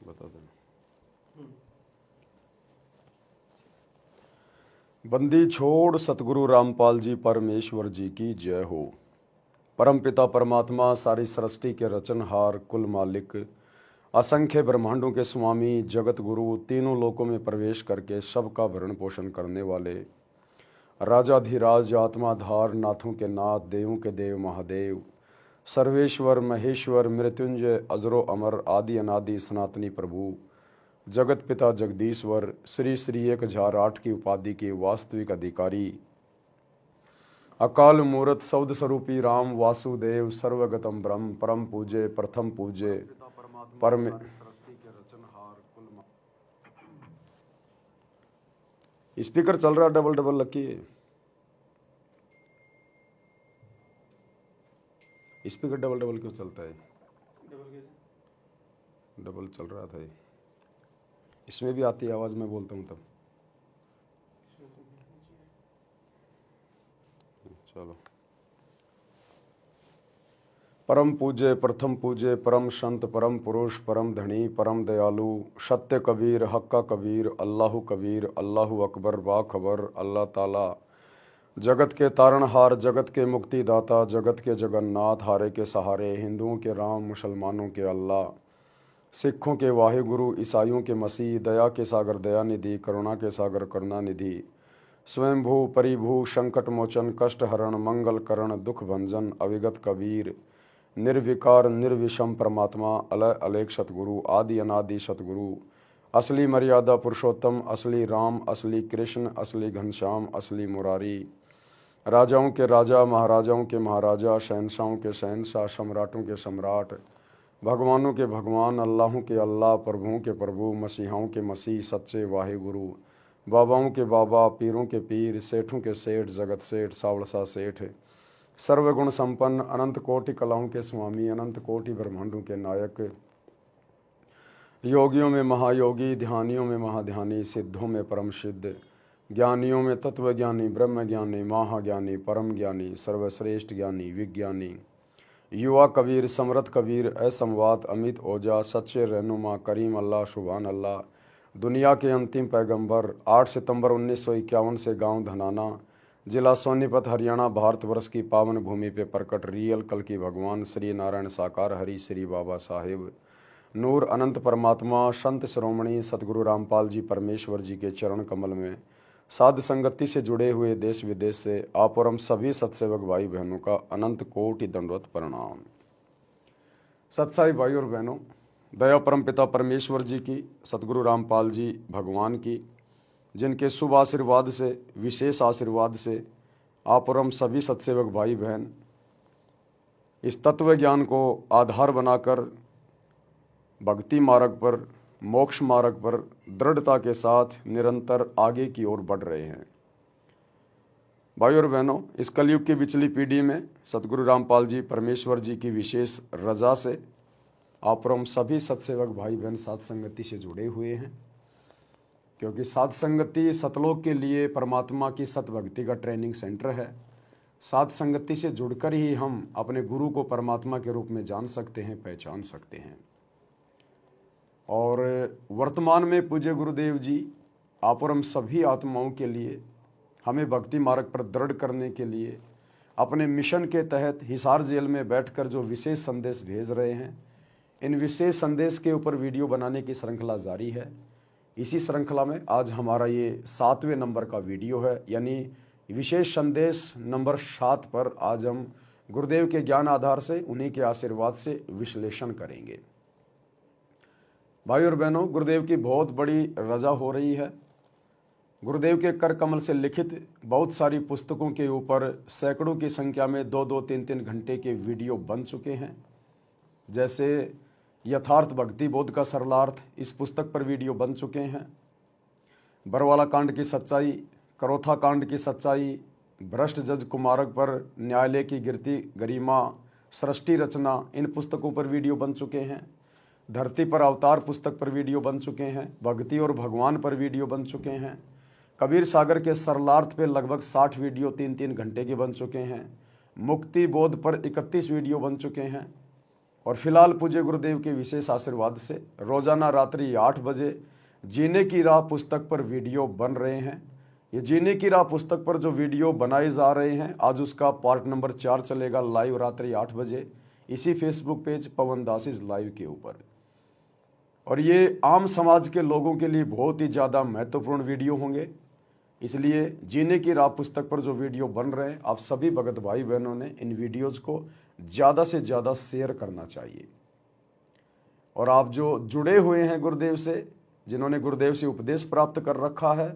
बता देना। बंदी छोड़ सतगुरु रामपाल जी परमेश्वर जी की जय हो। परमपिता परमात्मा सारी सृष्टि के रचनहार कुल मालिक असंख्य ब्रह्मांडों के स्वामी जगत गुरु तीनों लोकों में प्रवेश करके सबका भरण पोषण करने वाले राजाधिराज आत्माधार नाथों के नाथ देवों के देव महादेव सर्वेश्वर महेश्वर मृत्युंजय अजरो अमर आदि अनादि सनातनी प्रभु जगत पिता जगदीश्वर श्री श्री 1008 की उपाधि के वास्तविक अधिकारी अकाल मूर्त शब्द स्वरूपी राम वासुदेव सर्वगतम ब्रह्म परम पूज्य प्रथम पूज्य परम स्पीकर चल रहा double double lucky speaker double double क्यों चलता है? डबल चल रहा था। इसमें भी आती है आवाज, मैं बोलता हूँ तब। चलो। परम पूज्य प्रथम पूज्य परम संत परम पुरुष परम धनी परम दयालु सत्य कबीर हक्का कबीर अल्लाहु कबीर अल्लाहु अकबर बाखबर अल्लाह ताला जगत के तारणहार जगत के मुक्तिदाता जगत के जगन्नाथ हारे के सहारे हिंदुओं के राम मुसलमानों के अल्लाह सिखों के वाहिगुरु ईसाइयों के मसीह दया के सागर दया निधि करुणा के सागर करुणा निधि स्वयंभू परिभू संकट मोचन कष्ट हरण मंगल करण दुख भंजन अविगत कबीर निर्विकार निर्विषम परमात्मा अलय अलेख सतगुरु आदि अनादि सतगुरु असली मर्यादा पुरुषोत्तम असली राम असली कृष्ण असली घनश्याम असली मुरारी राजाओं के राजा महाराजाओं के महाराजा शहनशाहों के शहनशाह सम्राटों के सम्राट भगवानों के भगवान अल्लाहों के अल्लाह प्रभुओं के प्रभु मसीहाओं के मसीह सच्चे वाहे गुरु बाबाओं के बाबा पीरों के पीर सेठों के सेठ जगत सेठ सावड़सा सेठ सर्वगुण संपन्न अनंत कोटि कलाओं के स्वामी अनंत कोटि ब्रह्मांडों के नायक योगियों में महायोगी ध्यानियों में महाध्यानी सिद्धों में परम सिद्ध ज्ञानियों में तत्वज्ञानी ब्रह्म ज्ञानी महाज्ञानी परम ज्ञानी सर्वश्रेष्ठ ज्ञानी विज्ञानी युवा कबीर समरथ कबीर असंवाद अमित ओजा सच्चे रहनुमा करीम अल्लाह सुभान अल्लाह दुनिया के अंतिम पैगंबर 8 सितंबर 1951 से गांव धनाना जिला सोनीपत हरियाणा भारतवर्ष की पावन भूमि पे प्रकट रियल कल की भगवान श्री नारायण साकार हरि श्री बाबा साहेब नूर अनंत परमात्मा संत श्रोमणी सतगुरु रामपाल जी परमेश्वर जी के चरण कमल में साध संगति से जुड़े हुए देश विदेश से आप और हम सभी सत्सेवक भाई बहनों का अनंत कोटि दंडवत प्रणाम। सत्साई भाई और बहनों, दया परम पिता परमेश्वर जी की सतगुरु रामपाल जी भगवान की जिनके शुभ आशीर्वाद से विशेष आशीर्वाद से आप और हम सभी सत्सेवक भाई बहन इस तत्व ज्ञान को आधार बनाकर भक्ति मार्ग पर मोक्ष मार्ग पर दृढ़ता के साथ निरंतर आगे की ओर बढ़ रहे हैं। भाई और बहनों, इस कलयुग की पिछली पीढ़ी में सतगुरु रामपाल जी परमेश्वर जी की विशेष रजा से आप और हम सभी सत्सेवक भाई बहन साध संगति से जुड़े हुए हैं, क्योंकि साध संगति सतलोक के लिए परमात्मा की सतभक्ति का ट्रेनिंग सेंटर है। साध संगति से जुड़कर ही हम अपने गुरु को परमात्मा के रूप में जान सकते हैं, पहचान सकते हैं। और वर्तमान में पूज्य गुरुदेव जी आप और हम सभी आत्माओं के लिए हमें भक्ति मार्ग पर दृढ़ करने के लिए अपने मिशन के तहत हिसार जेल में बैठकर जो विशेष संदेश भेज रहे हैं, इन विशेष संदेश के ऊपर वीडियो बनाने की श्रृंखला जारी है। इसी श्रृंखला में आज हमारा ये 7वें नंबर का वीडियो है, यानी विशेष संदेश नंबर 7 पर आज हम गुरुदेव के ज्ञान आधार से उन्हीं के आशीर्वाद से विश्लेषण करेंगे। भाई और बहनों, गुरुदेव की बहुत बड़ी रजा हो रही है। गुरुदेव के कर कमल से लिखित बहुत सारी पुस्तकों के ऊपर सैकड़ों की संख्या में 2-2, 3-3 घंटे के वीडियो बन चुके हैं। जैसे यथार्थ भक्ति बोध का सरलार्थ, इस पुस्तक पर वीडियो बन चुके हैं। बरवाला कांड की सच्चाई, करोथा कांड की सच्चाई, भ्रष्ट जज कुमारक पर न्यायालय की गिरती गरिमा, सृष्टि रचना, इन पुस्तकों पर वीडियो बन चुके हैं। धरती पर अवतार पुस्तक पर वीडियो बन चुके हैं। भक्ति और भगवान पर वीडियो बन चुके हैं। कबीर सागर के सरलार्थ पे लगभग 60 वीडियो 3-3 घंटे के बन चुके हैं। मुक्ति बोध पर 31 वीडियो बन चुके हैं। और फिलहाल पूज्य गुरुदेव के विशेष आशीर्वाद से रोजाना रात्रि 8 बजे जीने की राह पुस्तक पर वीडियो बन रहे हैं। ये जीने की राह पुस्तक पर जो वीडियो बनाए जा रहे हैं, आज उसका पार्ट नंबर 4 चलेगा लाइव रात्रि 8 बजे इसी Facebook page Pawan Das is live के ऊपर। और ये आम समाज के लोगों के लिए बहुत ही ज़्यादा महत्वपूर्ण वीडियो होंगे, इसलिए जीने की राह पुस्तक पर जो वीडियो बन रहे हैं, आप सभी भगत भाई बहनों ने इन वीडियोज़ को ज़्यादा से ज़्यादा शेयर करना चाहिए। और आप जो जुड़े हुए हैं गुरुदेव से, जिन्होंने गुरुदेव से उपदेश प्राप्त कर रखा है,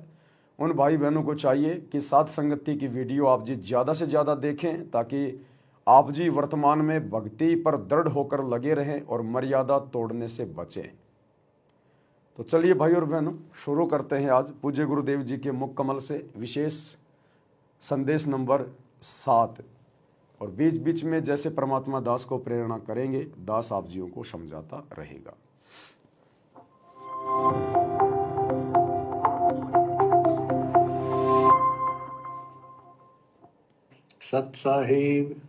उन भाई बहनों को चाहिए कि साथ संगति की वीडियो आप जी ज़्यादा से ज़्यादा देखें, ताकि आप जी वर्तमान में भक्ति पर दृढ़ होकर लगे रहें और मर्यादा तोड़ने से बचें। तो चलिए भाई और बहनों, शुरू करते हैं आज पूज्य गुरुदेव जी के मुख कमल से विशेष संदेश नंबर 7। और बीच बीच में जैसे परमात्मा दास को प्रेरणा करेंगे, दास आप जियों को समझाता रहेगा। सत साहिब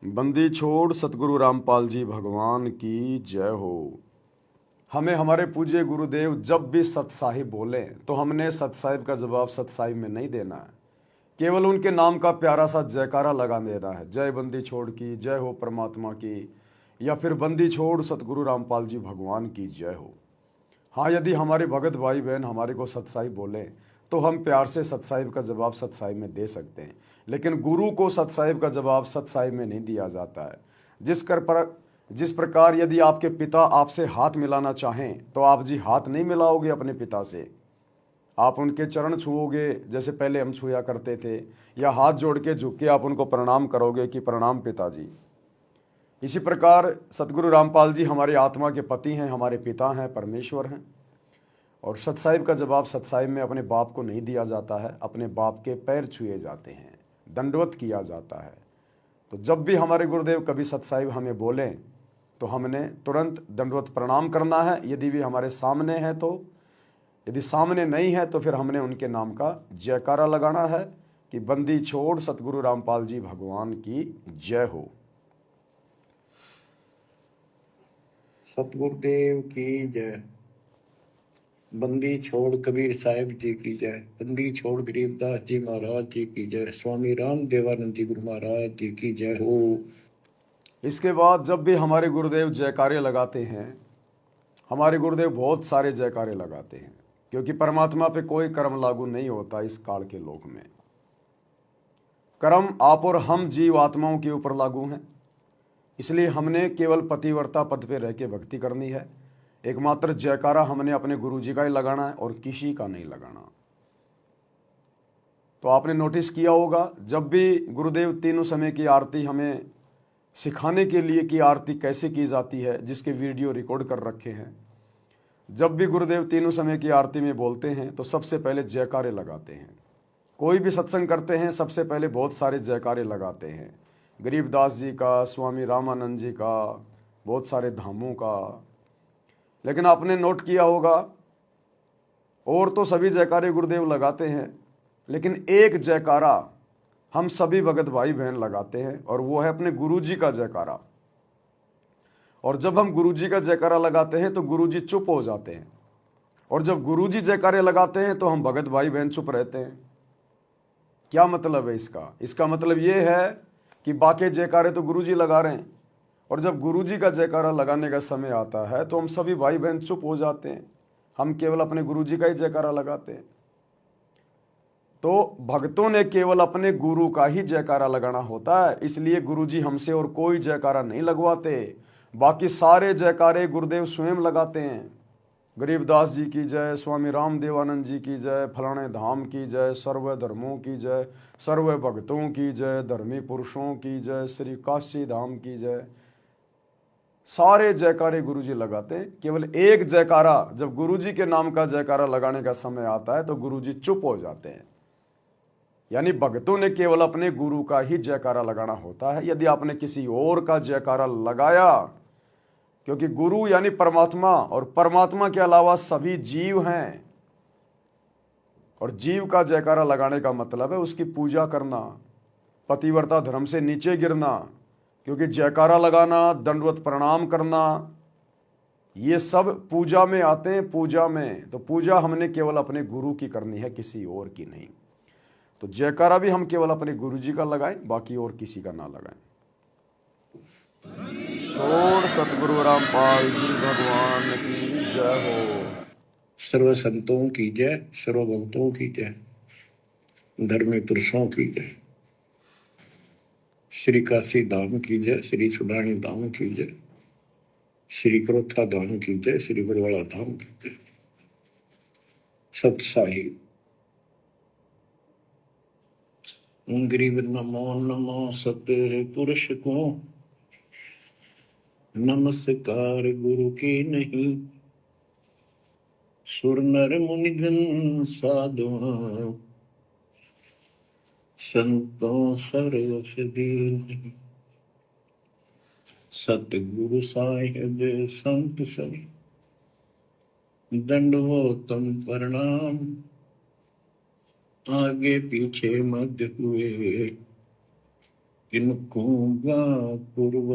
बंदी छोड़ सतगुरु रामपाल जी भगवान की जय हो। हमें हमारे पूज्य गुरुदेव जब भी सत साहिब बोले तो हमने सत साहिब का जवाब सत साहिब में नहीं देना है, केवल उनके नाम का प्यारा सा जयकारा लगा देना है। जय बंदी छोड़ की जय हो परमात्मा की, या फिर बंदी छोड़ सतगुरु रामपाल जी भगवान की जय हो। हाँ, यदि हमारे भगत भाई बहन हमारे को सत साहिब बोले तो हम प्यार से सत साहिब का जवाब सत साहिब में दे सकते हैं, लेकिन गुरु को सत साहिब का जवाब सत साहिब में नहीं दिया जाता है। जिस प्रकार यदि आपके पिता आपसे हाथ मिलाना चाहें तो आप जी हाथ नहीं मिलाओगे अपने पिता से, आप उनके चरण छुओगे जैसे पहले हम छुआ करते थे, या हाथ जोड़ के झुक के आप उनको प्रणाम करोगे कि प्रणाम पिताजी। इसी प्रकार सतगुरु रामपाल जी हमारे आत्मा के पति हैं, हमारे पिता हैं, परमेश्वर हैं। और सत साहिब का जवाब सत साहिब में अपने बाप को नहीं दिया जाता है, अपने बाप के पैर छुए जाते हैं, दंडवत किया जाता है। तो जब भी हमारे गुरुदेव कभी सत साहिब हमें बोलें तो हमने तुरंत दंडवत प्रणाम करना है, यदि भी हमारे सामने है तो। यदि सामने नहीं है तो फिर हमने उनके नाम का जयकारा लगाना है कि बंदी छोड़ सतगुरु रामपाल जी भगवान की जय हो। सतगुरुदेव की जय। बंदी छोड़ कबीर साहिब जी की जय। बंदी छोड़ गरीबदास जी महाराज जी की जय। स्वामी राम देवानंद जी गुरु महाराज जी की जय हो। इसके बाद जब भी हमारे गुरुदेव जयकारे लगाते हैं, हमारे गुरुदेव बहुत सारे जयकारे लगाते हैं, क्योंकि परमात्मा पे कोई कर्म लागू नहीं होता इस काल के लोक में। कर्म आप और हम जीव आत्माओं के ऊपर लागू हैं, इसलिए हमने केवल पतिव्रता पद पे रह के भक्ति करनी है। एकमात्र जयकारा हमने अपने गुरु जी का ही लगाना है और किसी का नहीं लगाना। तो आपने नोटिस किया होगा, जब भी गुरुदेव तीनों समय की आरती हमें सिखाने के लिए कि आरती कैसे की जाती है, जिसके वीडियो रिकॉर्ड कर रखे हैं, जब भी गुरुदेव तीनों समय की आरती में बोलते हैं तो सबसे पहले जयकारे लगाते हैं। कोई भी सत्संग करते हैं सबसे पहले बहुत सारे जयकारे लगाते हैं, गरीबदास जी का, स्वामी रामानंद जी का, बहुत सारे धामों का। लेकिन आपने नोट किया होगा, और तो सभी जयकारे गुरुदेव लगाते हैं, लेकिन एक जयकारा हम सभी भगत भाई बहन लगाते हैं, और वो है अपने गुरु जी का जयकारा। और जब हम गुरु जी का जयकारा लगाते हैं तो गुरु जी चुप हो जाते हैं, और जब गुरु जी जयकारे लगाते हैं तो हम भगत भाई बहन चुप रहते हैं। क्या मतलब है इसका? इसका मतलब ये है कि बाकी जयकारे तो गुरु जी लगा रहे हैं, और जब गुरु जी का जयकारा लगाने का समय आता है तो हम सभी भाई बहन चुप हो जाते हैं, हम केवल अपने गुरु जी का ही जयकारा लगाते हैं। तो भक्तों ने केवल अपने गुरु का ही जयकारा लगाना होता है, इसलिए गुरु जी हमसे और कोई जयकारा नहीं लगवाते। बाकी सारे जयकारे गुरुदेव स्वयं लगाते हैं। गरीबदास जी की जय, स्वामी राम देवानंद जी की जय, फलाने धाम की जय, सर्व धर्मों की जय, सर्व भक्तों की जय, धर्मी पुरुषों की जय, श्री काशी धाम की जय। सारे जयकारे गुरुजी लगाते हैं। केवल एक जयकारा जब गुरुजी के नाम का जयकारा लगाने का समय आता है तो गुरुजी चुप हो जाते हैं। यानी भक्तों ने केवल अपने गुरु का ही जयकारा लगाना होता है। यदि आपने किसी और का जयकारा लगाया, क्योंकि गुरु यानी परमात्मा, और परमात्मा के अलावा सभी जीव हैं, और जीव का जयकारा लगाने का मतलब है उसकी पूजा करना, पतिव्रता धर्म से नीचे गिरना, क्योंकि जयकारा लगाना, दंडवत प्रणाम करना, ये सब पूजा में आते हैं। पूजा में तो पूजा हमने केवल अपने गुरु की करनी है, किसी और की नहीं। तो जयकारा भी हम केवल अपने गुरु जी का लगाएं, बाकी और किसी का ना लगाएं। छोड़ सतगुरु रामपाल जी भगवान की जय हो। सर्व संतों की जय, सर्व भक्तों की जय, धर्मी पुरुषों की जय, श्री काशी धाम की जय, श्री सुडानी धाम की जय, श्री क्रोथा धाम की जय, श्री बरवाड़ा धाम की जय। सत्साहिब गरीब नमो नमो सत्य पुरुष को, नमस्कार गुरु की नहीं, सुर नर मुनिजन साधु, संतों सर्व सदी। सतगुरु साहिब संत सब, दंडवतम प्रणाम, आगे पीछे मध्य हुए, किनको पूर्व।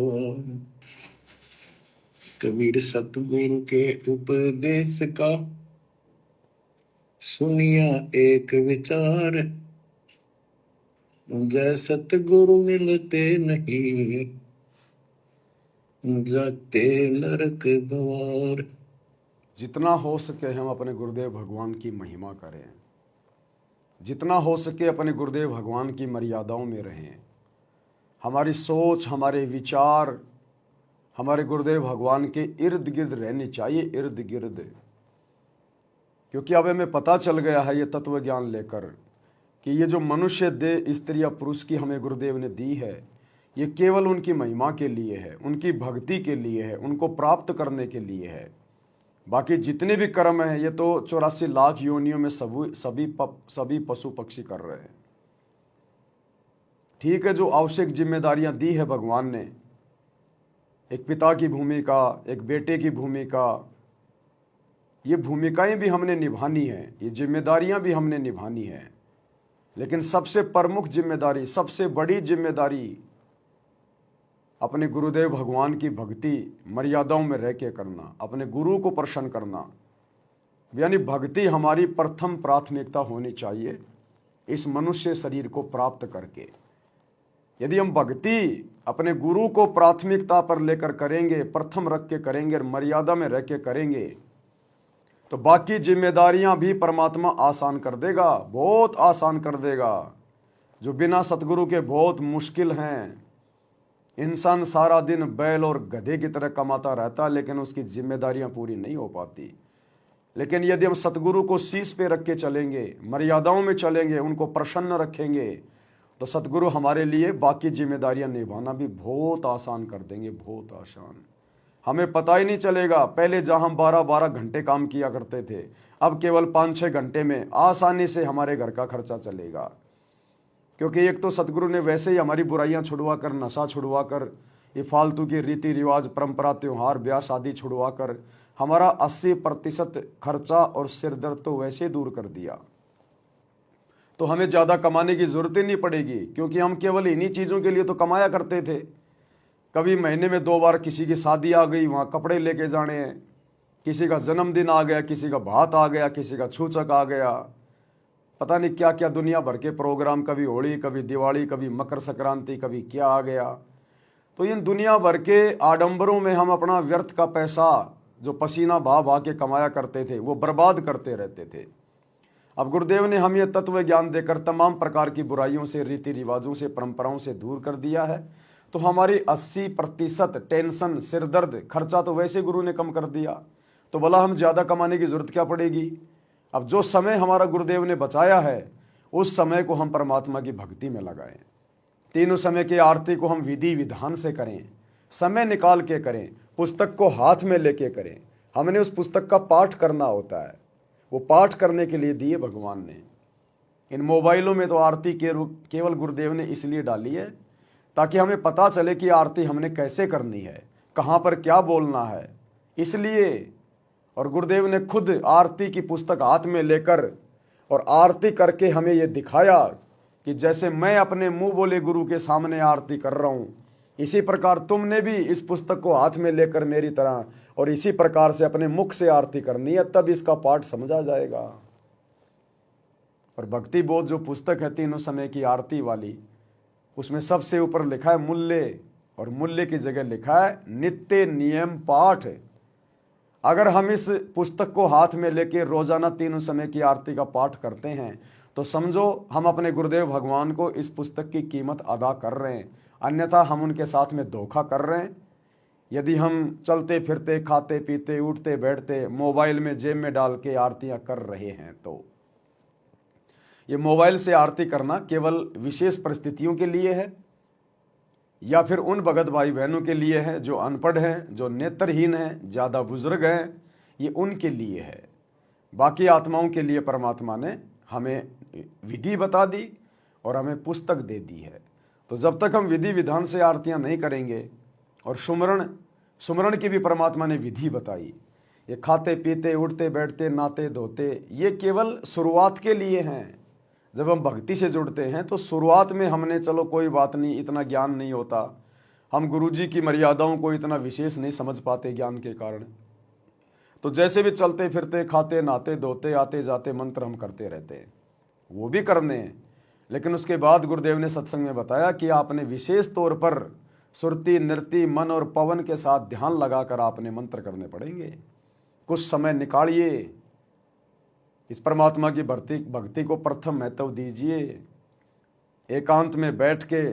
कबीर सतगुरु के उपदेश का सुनिया एक विचार, जय सतगुरु मिलते नहीं, जाते नरक द्वार। जितना हो सके हम अपने गुरुदेव भगवान की महिमा करें, जितना हो सके अपने गुरुदेव भगवान की मर्यादाओं में रहें। हमारी सोच, हमारे विचार हमारे गुरुदेव भगवान के इर्द गिर्द रहनी चाहिए, इर्द गिर्द। क्योंकि अब हमें पता चल गया है ये तत्व ज्ञान लेकर कि ये जो मनुष्य देह स्त्री या पुरुष की हमें गुरुदेव ने दी है, ये केवल उनकी महिमा के लिए है, उनकी भक्ति के लिए है, उनको प्राप्त करने के लिए है। बाकी जितने भी कर्म हैं ये तो 84 लाख योनियों में सभी पशु पक्षी कर रहे हैं। ठीक है, जो आवश्यक जिम्मेदारियां दी है भगवान ने, एक पिता की भूमिका, एक बेटे की भूमिका, ये भूमिकाएं भी हमने निभानी है, ये जिम्मेदारियां भी हमने निभानी है। लेकिन सबसे प्रमुख जिम्मेदारी, सबसे बड़ी जिम्मेदारी अपने गुरुदेव भगवान की भक्ति मर्यादाओं में रह के करना, अपने गुरु को प्रसन्न करना। यानी भक्ति हमारी प्रथम प्राथमिकता होनी चाहिए इस मनुष्य शरीर को प्राप्त करके। यदि हम भक्ति अपने गुरु को प्राथमिकता पर लेकर करेंगे, प्रथम रख के करेंगे और मर्यादा में रह के करेंगे, तो बाकी जिम्मेदारियां भी परमात्मा आसान कर देगा, बहुत आसान कर देगा। जो बिना सतगुरु के बहुत मुश्किल हैं। इंसान सारा दिन बैल और गधे की तरह कमाता रहता, लेकिन उसकी जिम्मेदारियां पूरी नहीं हो पाती। लेकिन यदि हम सतगुरु को शीश पे रख के चलेंगे, मर्यादाओं में चलेंगे, उनको प्रसन्न रखेंगे, तो सतगुरु हमारे लिए बाकी जिम्मेदारियां निभाना भी बहुत आसान कर देंगे, बहुत आसान। हमें पता ही नहीं चलेगा। पहले जहां हम 12-12 घंटे काम किया करते थे, अब केवल 5-6 घंटे में आसानी से हमारे घर का खर्चा चलेगा। क्योंकि एक तो सतगुरु ने वैसे ही हमारी बुराइयां छुड़वा कर, नशा छुड़वा कर, ये फालतू के रीति रिवाज, परंपरा, त्योहार, ब्याह शादी छुड़वा कर हमारा 80% खर्चा और सिरदर्द तो वैसे दूर कर दिया। तो हमें ज़्यादा कमाने की ज़रूरत ही नहीं पड़ेगी, क्योंकि हम केवल इन्हीं चीज़ों के लिए तो कमाया करते थे। कभी महीने में 2 बार किसी की शादी आ गई, वहाँ कपड़े लेके जाने हैं, किसी का जन्मदिन आ गया, किसी का भात आ गया, किसी का छूचक आ गया, पता नहीं क्या क्या दुनिया भर के प्रोग्राम, कभी होली, कभी दिवाली, कभी मकर संक्रांति, कभी क्या आ गया। तो इन दुनिया भर के आडंबरों में हम अपना व्यर्थ का पैसा जो पसीना बहा बहा के कमाया करते थे वो बर्बाद करते रहते थे। अब गुरुदेव ने हमें तत्व ज्ञान देकर तमाम प्रकार की बुराइयों से, रीति रिवाजों से, परंपराओं से दूर कर दिया है। तो हमारी 80% टेंशन, सिरदर्द, खर्चा तो वैसे गुरु ने कम कर दिया। तो भला हम ज़्यादा कमाने की ज़रूरत क्या पड़ेगी। अब जो समय हमारा गुरुदेव ने बचाया है, उस समय को हम परमात्मा की भक्ति में लगाएं। तीनों समय की आरती को हम विधि विधान से करें, समय निकाल के करें, पुस्तक को हाथ में लेके करें। हमने उस पुस्तक का पाठ करना होता है, वो पाठ करने के लिए दिए भगवान ने। इन मोबाइलों में तो आरती केवल गुरुदेव ने इसलिए डाली है ताकि हमें पता चले कि आरती हमने कैसे करनी है, कहाँ पर क्या बोलना है, इसलिए। और गुरुदेव ने खुद आरती की पुस्तक हाथ में लेकर और आरती करके हमें ये दिखाया कि जैसे मैं अपने मुंह बोले गुरु के सामने आरती कर रहा हूँ, इसी प्रकार तुमने भी इस पुस्तक को हाथ में लेकर मेरी तरह और इसी प्रकार से अपने मुख से आरती करनी है, तब इसका पाठ समझा जाएगा। और भक्ति बोध जो पुस्तक है तीनों समय की आरती वाली, उसमें सबसे ऊपर लिखा है मूल्य, और मूल्य की जगह लिखा है नित्य नियम पाठ। अगर हम इस पुस्तक को हाथ में लेके रोजाना तीनों समय की आरती का पाठ करते हैं तो समझो हम अपने गुरुदेव भगवान को इस पुस्तक की कीमत अदा कर रहे हैं, अन्यथा हम उनके साथ में धोखा कर रहे हैं। यदि हम चलते फिरते, खाते पीते, उठते बैठते, मोबाइल में जेब में डाल के आरतियां कर रहे हैं, तो ये मोबाइल से आरती करना केवल विशेष परिस्थितियों के लिए है या फिर उन भगत भाई बहनों के लिए है जो अनपढ़ हैं, जो नेत्रहीन हैं, ज़्यादा बुजुर्ग हैं, ये उनके लिए है। बाकी आत्माओं के लिए परमात्मा ने हमें विधि बता दी और हमें पुस्तक दे दी है। तो जब तक हम विधि विधान से आरतियां नहीं करेंगे, और सुमरण की भी परमात्मा ने विधि बताई, ये खाते पीते, उठते बैठते, नहाते धोते, ये केवल शुरुआत के लिए हैं। जब हम भक्ति से जुड़ते हैं तो शुरुआत में हमने चलो कोई बात नहीं, इतना ज्ञान नहीं होता, हम गुरुजी की मर्यादाओं को इतना विशेष नहीं समझ पाते ज्ञान के कारण, तो जैसे भी चलते फिरते, खाते नहाते धोते, आते जाते मंत्र हम करते रहते हैं, वो भी करने हैं। लेकिन उसके बाद गुरुदेव ने सत्संग में बताया कि आपने विशेष तौर पर सुरती, नृत्य, मन और पवन के साथ ध्यान लगाकर आपने मंत्र करने पड़ेंगे। कुछ समय निकालिए, इस परमात्मा की भक्ति को प्रथम महत्व दीजिए। एकांत में बैठ के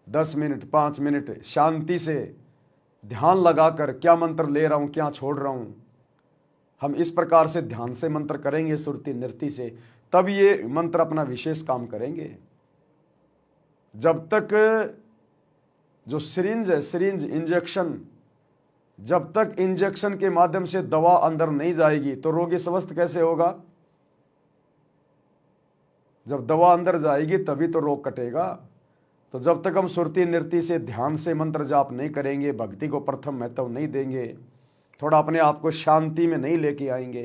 10 मिनट 5 मिनट शांति से ध्यान लगाकर क्या मंत्र ले रहा हूं, क्या छोड़ रहा हूं, हम इस प्रकार से ध्यान से मंत्र करेंगे, सुरती नृत्य से, तब ये मंत्र अपना विशेष काम करेंगे। जब तक जो सिरिंज है, सिरिंज इंजेक्शन, जब तक इंजेक्शन के माध्यम से दवा अंदर नहीं जाएगी तो रोगी स्वस्थ कैसे होगा? जब दवा अंदर जाएगी तभी तो रोग कटेगा। तो जब तक हम सुरती नृत्य से, ध्यान से मंत्र जाप नहीं करेंगे, भक्ति को प्रथम महत्व नहीं देंगे, थोड़ा अपने आप को शांति में नहीं लेके आएंगे,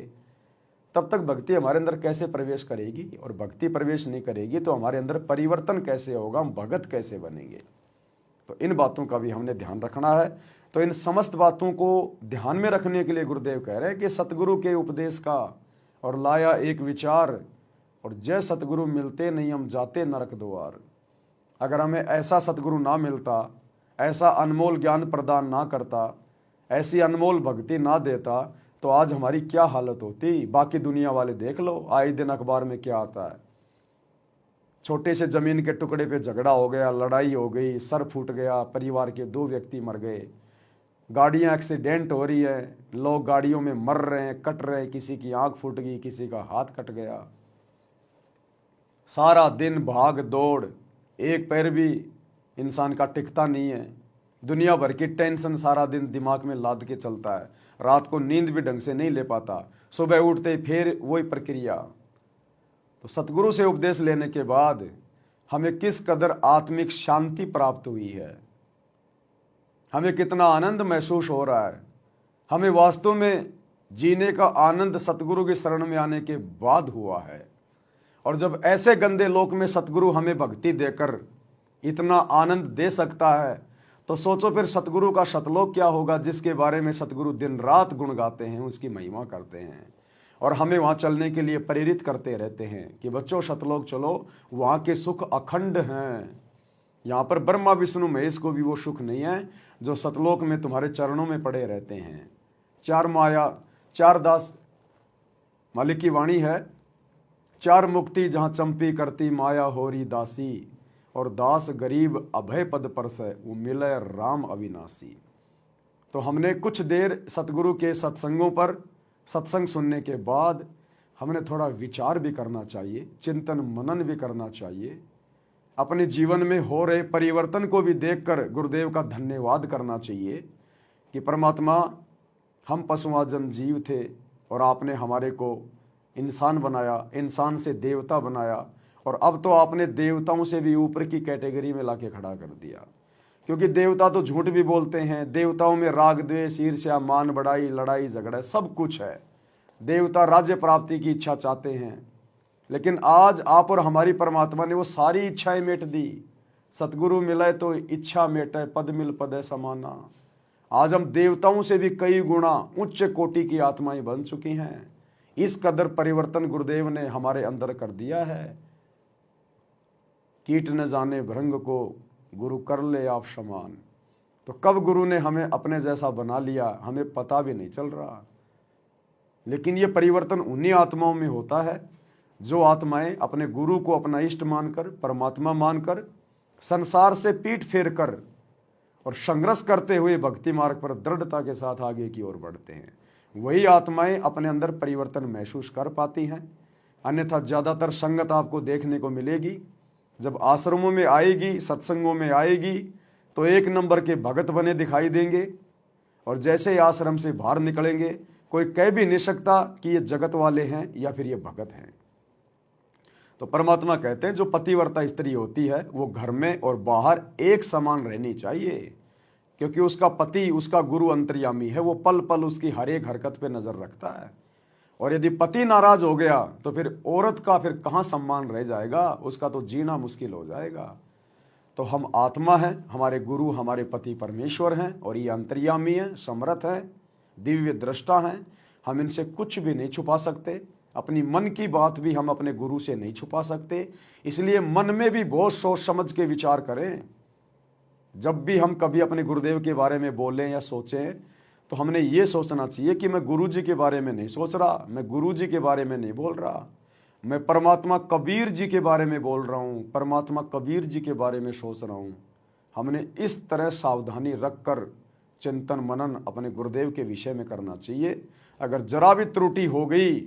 तब तक भक्ति हमारे अंदर कैसे प्रवेश करेगी? और भक्ति प्रवेश नहीं करेगी तो हमारे अंदर परिवर्तन कैसे होगा, हम भगत कैसे बनेंगे? तो इन बातों का भी हमने ध्यान रखना है। तो इन समस्त बातों को ध्यान में रखने के लिए गुरुदेव कह रहे हैं कि सतगुरु के उपदेश का और लाया एक विचार, और जय सतगुरु मिलते नहीं हम जाते नरक द्वार। अगर हमें ऐसा सतगुरु ना मिलता, ऐसा अनमोल ज्ञान प्रदान ना करता, ऐसी अनमोल भक्ति ना देता, तो आज हमारी क्या हालत होती? बाकी दुनिया वाले देख लो, आए दिन अखबार में क्या आता है, छोटे से जमीन के टुकड़े पे झगड़ा हो गया, लड़ाई हो गई, सर फूट गया, परिवार के 2 व्यक्ति मर गए, गाड़ियां एक्सीडेंट हो रही है, लोग गाड़ियों में मर रहे हैं, कट रहे हैं, किसी की आंख फूट गई, किसी का हाथ कट गया, सारा दिन भाग दौड़, एक पैर भी इंसान का टिकता नहीं है, दुनिया भर की टेंशन सारा दिन दिमाग में लाद के चलता है, रात को नींद भी ढंग से नहीं ले पाता, सुबह उठते फिर वही प्रक्रिया। तो सतगुरु से उपदेश लेने के बाद हमें किस कदर आत्मिक शांति प्राप्त हुई है, हमें कितना आनंद महसूस हो रहा है, हमें वास्तव में जीने का आनंद सतगुरु की शरण में आने के बाद हुआ है। और जब ऐसे गंदे लोक में सतगुरु हमें भक्ति देकर इतना आनंद दे सकता है, तो सोचो फिर सतगुरु का शतलोक क्या होगा, जिसके बारे में सतगुरु दिन रात गुण गाते हैं, उसकी महिमा करते हैं और हमें वहाँ चलने के लिए प्रेरित करते रहते हैं कि बच्चों शतलोक चलो, वहाँ के सुख अखंड हैं। यहाँ पर ब्रह्मा विष्णु महेश को भी वो सुख नहीं है जो सतलोक में तुम्हारे चरणों में पड़े रहते हैं। 4 माया 4 दास, मालिक की वाणी है, 4 मुक्ति जहाँ चंपी करती माया होरी दासी, और दास गरीब अभय पद परसै वो मिले राम अविनाशी। तो हमने कुछ देर सतगुरु के सत्संगों पर सत्संग सुनने के बाद हमने थोड़ा विचार भी करना चाहिए, चिंतन मनन भी करना चाहिए, अपने जीवन में हो रहे परिवर्तन को भी देखकर गुरुदेव का धन्यवाद करना चाहिए कि परमात्मा हम पशुआजन जीव थे और आपने हमारे को इंसान बनाया, इंसान से देवता बनाया, और अब तो आपने देवताओं से भी ऊपर की कैटेगरी में लाके खड़ा कर दिया। क्योंकि देवता तो झूठ भी बोलते हैं, देवताओं में राग द्वेष ईर्ष्या मान बढ़ाई लड़ाई झगड़ा सब कुछ है, देवता राज्य प्राप्ति की इच्छा चाहते हैं, लेकिन आज आप और हमारी परमात्मा ने वो सारी इच्छाएं मिट दी, सतगुरु मिले तो इच्छा मेटे, पद मिल पदे समाना। आज हम देवताओं से भी कई गुना उच्च कोटि की आत्माएं बन चुकी हैं। इस कदर परिवर्तन गुरुदेव ने हमारे अंदर कर दिया है। कीट न जाने भृंग को, गुरु कर ले आप समान। तो कब गुरु ने हमें अपने जैसा बना लिया, हमें पता भी नहीं चल रहा। लेकिन ये परिवर्तन उन्हीं आत्माओं में होता है जो आत्माएं अपने गुरु को अपना इष्ट मानकर, परमात्मा मानकर, संसार से पीठ फेर कर और संघर्ष करते हुए भक्ति मार्ग पर दृढ़ता के साथ आगे की ओर बढ़ते हैं। वही आत्माएं अपने अंदर परिवर्तन महसूस कर पाती हैं। अन्यथा ज़्यादातर संगत आपको देखने को मिलेगी, जब आश्रमों में आएगी, सत्संगों में आएगी, तो एक नंबर के भगत बने दिखाई देंगे, और जैसे ही आश्रम से बाहर निकलेंगे कोई कह भी नहीं सकता कि ये जगत वाले हैं या फिर ये भगत हैं। तो परमात्मा कहते हैं जो पतिव्रता स्त्री होती है वो घर में और बाहर एक समान रहनी चाहिए, क्योंकि उसका पति, उसका गुरु अंतर्यामी है, वो पल पल उसकी हर एक हरकत पे नजर रखता है। और यदि पति नाराज हो गया तो फिर औरत का फिर कहाँ सम्मान रह जाएगा, उसका तो जीना मुश्किल हो जाएगा। तो हम आत्मा हैं, हमारे गुरु हमारे पति परमेश्वर हैं, और ये अंतर्यामी हैं, समर्थ हैं, दिव्य दृष्टा हैं। हम इनसे कुछ भी नहीं छुपा सकते, अपनी मन की बात भी हम अपने गुरु से नहीं छुपा सकते। इसलिए मन में भी बहुत सोच समझ के विचार करें। जब भी हम कभी अपने गुरुदेव के बारे में बोलें या सोचें तो हमने ये सोचना चाहिए कि मैं गुरु जी के बारे में नहीं सोच रहा, मैं गुरु जी के बारे में नहीं बोल रहा, मैं परमात्मा कबीर जी के बारे में बोल रहा हूँ, परमात्मा कबीर जी के बारे में सोच रहा हूँ। हमने इस तरह सावधानी रखकर चिंतन मनन अपने गुरुदेव के विषय में करना चाहिए। अगर जरा भी त्रुटि हो गई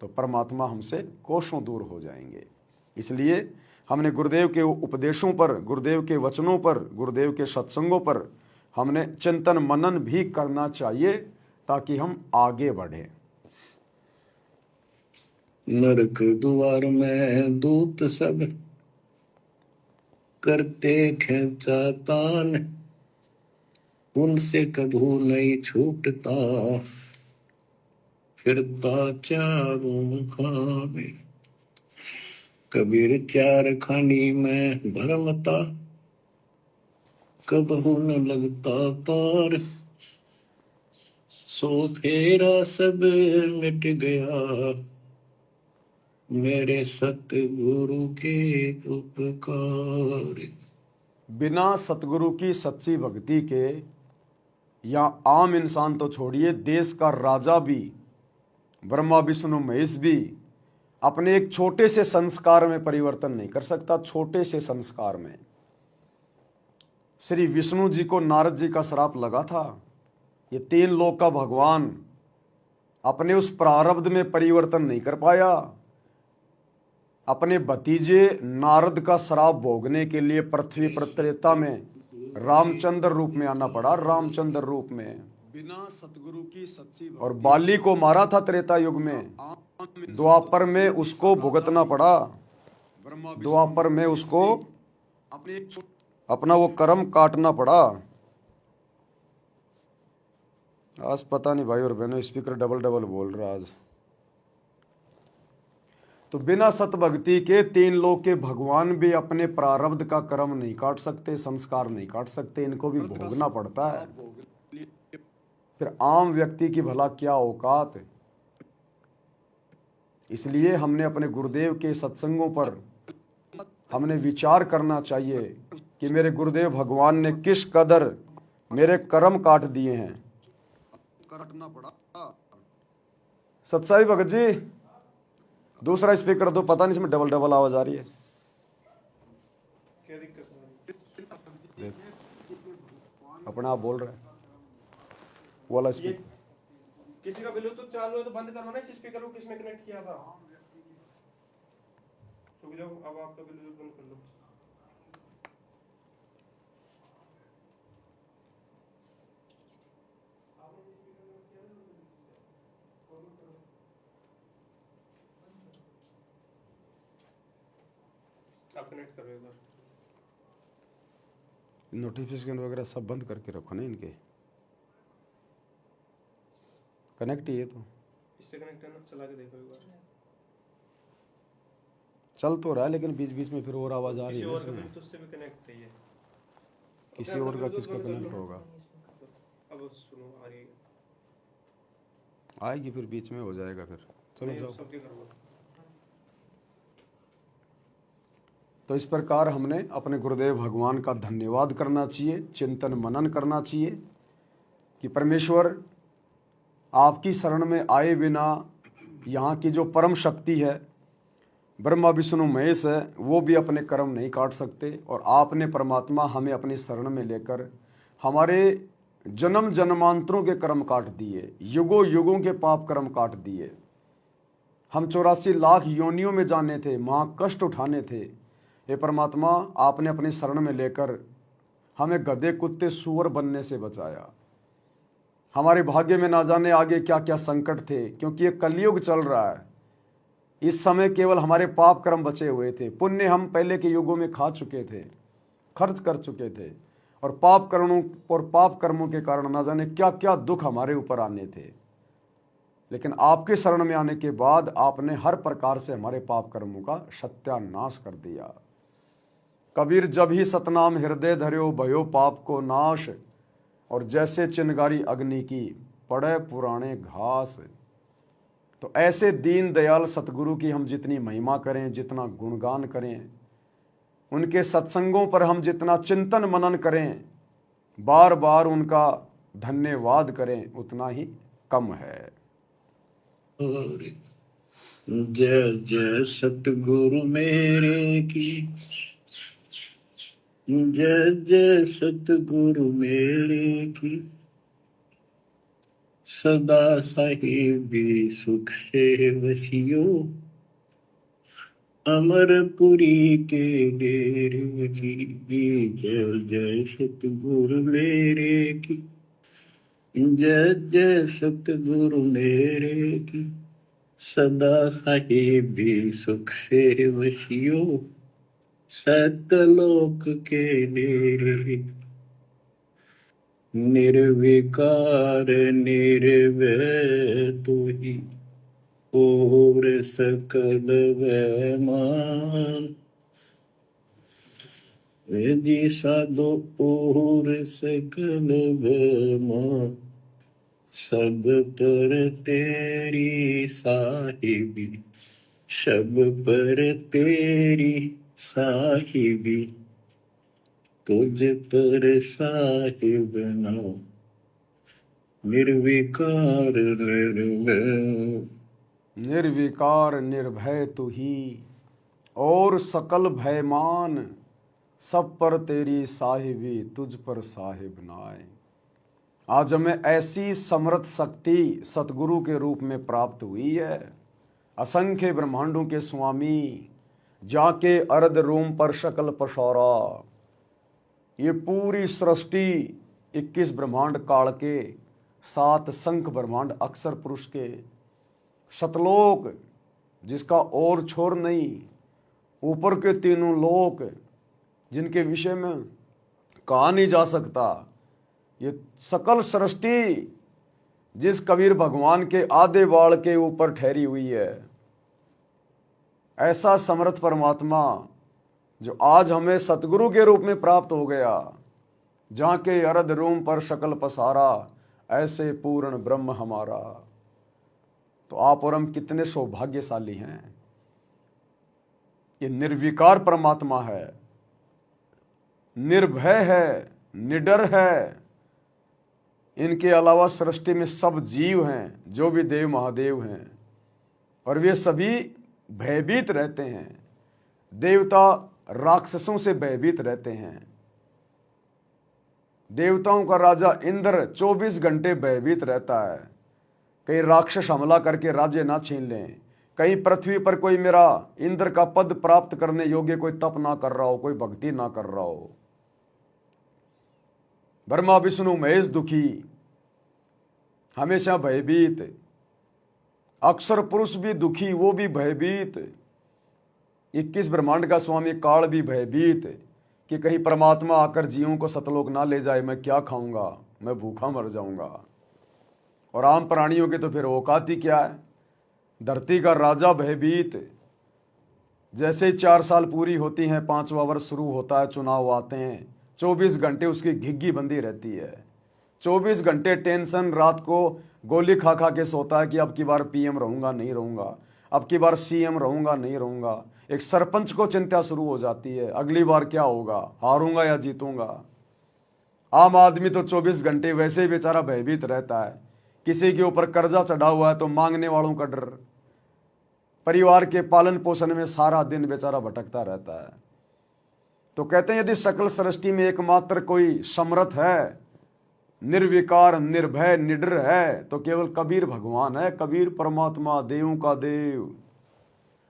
तो परमात्मा हमसे कोसों दूर हो जाएंगे। इसलिए हमने गुरुदेव के उपदेशों पर, गुरुदेव के वचनों पर, गुरुदेव के सत्संगों पर हमने चिंतन मनन भी करना चाहिए ताकि हम आगे बढ़े। नरक द्वार में दूत सब करते खेचा तान, उनसे कभू नहीं छूटता, फिरता चारों खाने। कबीर चार खानी में भरमता, कबहू न लगता पार, सो फेरा सब मिट गया, मेरे सतगुरु के उपकार। बिना सतगुरु की सच्ची भक्ति के या आम इंसान तो छोड़िए, देश का राजा भी, ब्रह्मा विष्णु महेश भी अपने एक छोटे से संस्कार में परिवर्तन नहीं कर सकता। छोटे से संस्कार में श्री विष्णु जी को नारद जी का श्राप लगा था। ये तीन लोक का भगवान अपने उस प्रारब्ध में परिवर्तन नहीं कर पाया। अपने भतीजे नारद का श्राप भोगने के लिए पृथ्वी पर त्रेता में रामचंद्र रूप में आना पड़ा, रामचंद्र रूप में। बिना सतगुरु की सच्ची, और बाली को मारा था त्रेता युग में, द्वापर में उसको भुगतना पड़ा, द्वापर में उसको अपना वो कर्म काटना पड़ा। आज पता नहीं भाई और बहनों, स्पीकर डबल डबल बोल रहा आज। तो बिना सत भक्ति के तीन लोक के भगवान भी अपने प्रारब्ध का कर्म नहीं काट सकते, संस्कार नहीं काट सकते, इनको भी भोगना पड़ता है। फिर आम व्यक्ति की भला क्या औकात है। इसलिए हमने अपने गुरुदेव के सत्संगों पर हमने विचार करना चाहिए कि मेरे गुरुदेव भगवान ने किस कदर मेरे कर्म काट दिए हैं। काटना पड़ा। सत्साई भगत जी, दूसरा स्पीकर दो, पता नहीं इसमें डबल डबल आवाज आ रही है। क्या दिक्कत है? अपना आप बोल रहे हैं वो वाला स्पीकर। किसी का ब्लूटूथ चालू है तो बंद करना ना इस स्पीकर को, किसने कनेक्ट किया था। तो जाओ, अब आपका ब्लूटूथ बंद कर लो। आप कनेक्ट करो एक बार। नोटिफिकेशन वगैरह सब बंद करके रखो ना इनके। कनेक्ट ही है तो इससे कनेक्ट है ना, चला के देखो एक बार। चल तो रहा है, लेकिन बीच बीच में फिर और आवाज आ रही किसी है ना और का इसमें। ब्लूटूथ से भी कनेक्ट है ये। किसी और का किसका कनेक्ट होगा? अब सुनो आ रही है। आएगी फिर बीच में हो जाएगा फिर। चलो नहीं, जाओ। सबके घर में। तो इस प्रकार हमने अपने गुरुदेव भगवान का धन्यवाद करना चाहिए, चिंतन मनन करना चाहिए कि परमेश्वर आपकी शरण में आए बिना यहाँ की जो परम शक्ति है, ब्रह्मा विष्णु महेश है, वो भी अपने कर्म नहीं काट सकते। और आपने परमात्मा हमें अपनी शरण में लेकर हमारे जन्म जन्मांतरों के कर्म काट दिए, युगों युगों के पाप कर्म काट दिए। हम 84 लाख योनियों में जाने थे, वहाँ कष्ट उठाने थे। हे परमात्मा, आपने अपनी शरण में लेकर हमें गधे कुत्ते सूअर बनने से बचाया। हमारे भाग्य में ना जाने आगे क्या क्या संकट थे, क्योंकि ये कलयुग चल रहा है। इस समय केवल हमारे पाप कर्म बचे हुए थे। पुण्य हम पहले के युगों में खा चुके थे, खर्च कर चुके थे, और पाप कर्मों के कारण ना जाने क्या क्या दुख हमारे ऊपर आने थे। लेकिन आपके शरण में आने के बाद आपने हर प्रकार से हमारे पाप कर्मों का सत्यानाश कर दिया। कबीर जब ही सतनाम हृदय धर्यो भयो पाप को नाश, और जैसे चिनगारी अग्नि की पड़े पुराने घास। तो ऐसे दीन दयाल सतगुरु की हम जितनी महिमा करें, जितना गुणगान करें, उनके सत्संगों पर हम जितना चिंतन मनन करें, बार बार उनका धन्यवाद करें, उतना ही कम है। और जय जय सतगुरु मेरे की, जय जय सतगुरु मेरे की, सदा साहिबी सुख से वसियो, अमरपुरी के डेरे की। जय जय सतगुरु मेरे की, जय जय सतगुरु मेरे की, सदा साहिबी सुख से वसियो, सतलोक के डेरे। निर्विकार निर्भय तू ही, और सकल वैमान, वेदी साधो और सकल वैमान, सब पर तेरी साहिबी, सब पर तेरी साहिबी, तुझ पर साहिब नाम, निर्विकार निर्भय। निर्विकार निर्भय तू ही, और सकल भयमान, सब पर तेरी साहिबी, तुझ पर साहिब नाय। आज हमें ऐसी समर्थ शक्ति सतगुरु के रूप में प्राप्त हुई है। असंख्य ब्रह्मांडों के स्वामी, जाके अर्ध रोम पर शकल पशौरा। ये पूरी सृष्टि 21 ब्रह्मांड काल के, 7 संख ब्रह्मांड अक्षर पुरुष के, सतलोक जिसका और छोर नहीं, ऊपर के तीनों लोक जिनके विषय में कहा नहीं जा सकता, ये सकल सृष्टि जिस कबीर भगवान के आधे बाल के ऊपर ठहरी हुई है। ऐसा समर्थ परमात्मा जो आज हमें सतगुरु के रूप में प्राप्त हो गया, जहाँ के अर्ध रूम पर शकल पसारा, ऐसे पूर्ण ब्रह्म हमारा। तो आप और हम कितने सौभाग्यशाली हैं। ये निर्विकार परमात्मा है, निर्भय है, निडर है। इनके अलावा सृष्टि में सब जीव हैं, जो भी देव महादेव हैं, और वे सभी भयभीत रहते हैं। देवता राक्षसों से भयभीत रहते हैं। देवताओं का राजा इंद्र 24 घंटे भयभीत रहता है, कहीं राक्षस हमला करके राज्य ना छीन लें, कहीं पृथ्वी पर कोई मेरा इंद्र का पद प्राप्त करने योग्य कोई तप ना कर रहा हो, कोई भक्ति ना कर रहा हो। ब्रह्मा विष्णु महेश दुखी, हमेशा भयभीत। अक्षर पुरुष भी दुखी, वो भी भयभीत। 21 ब्रह्मांड का स्वामी काल भी भयभीत कि कहीं परमात्मा आकर जीवों को सतलोक ना ले जाए, मैं क्या खाऊंगा, मैं भूखा मर जाऊंगा। और आम प्राणियों के तो फिर औकात ही क्या है। धरती का राजा भयभीत, जैसे ही 4 साल पूरी होती हैं, 5वां वर्ष शुरू होता है, चुनाव आते हैं, 24 घंटे उसकी घिग्गी बंदी रहती है। 24 घंटे टेंशन, रात को गोली खा खा के सोता है कि अब की बार पीएम रहूंगा नहीं रहूंगा, अब की बार सीएम रहूंगा नहीं रहूंगा। एक सरपंच को चिंता शुरू हो जाती है, अगली बार क्या होगा, हारूंगा या जीतूंगा। आम आदमी तो 24 घंटे वैसे ही बेचारा भयभीत रहता है। किसी के ऊपर कर्जा चढ़ा हुआ है तो मांगने वालों का डर, परिवार के पालन पोषण में सारा दिन बेचारा भटकता रहता है। तो कहते हैं यदि सकल सृष्टि में एकमात्र कोई समर्थ है, निर्विकार, निर्भय, निडर है, तो केवल कबीर भगवान है। कबीर परमात्मा, देवों का देव,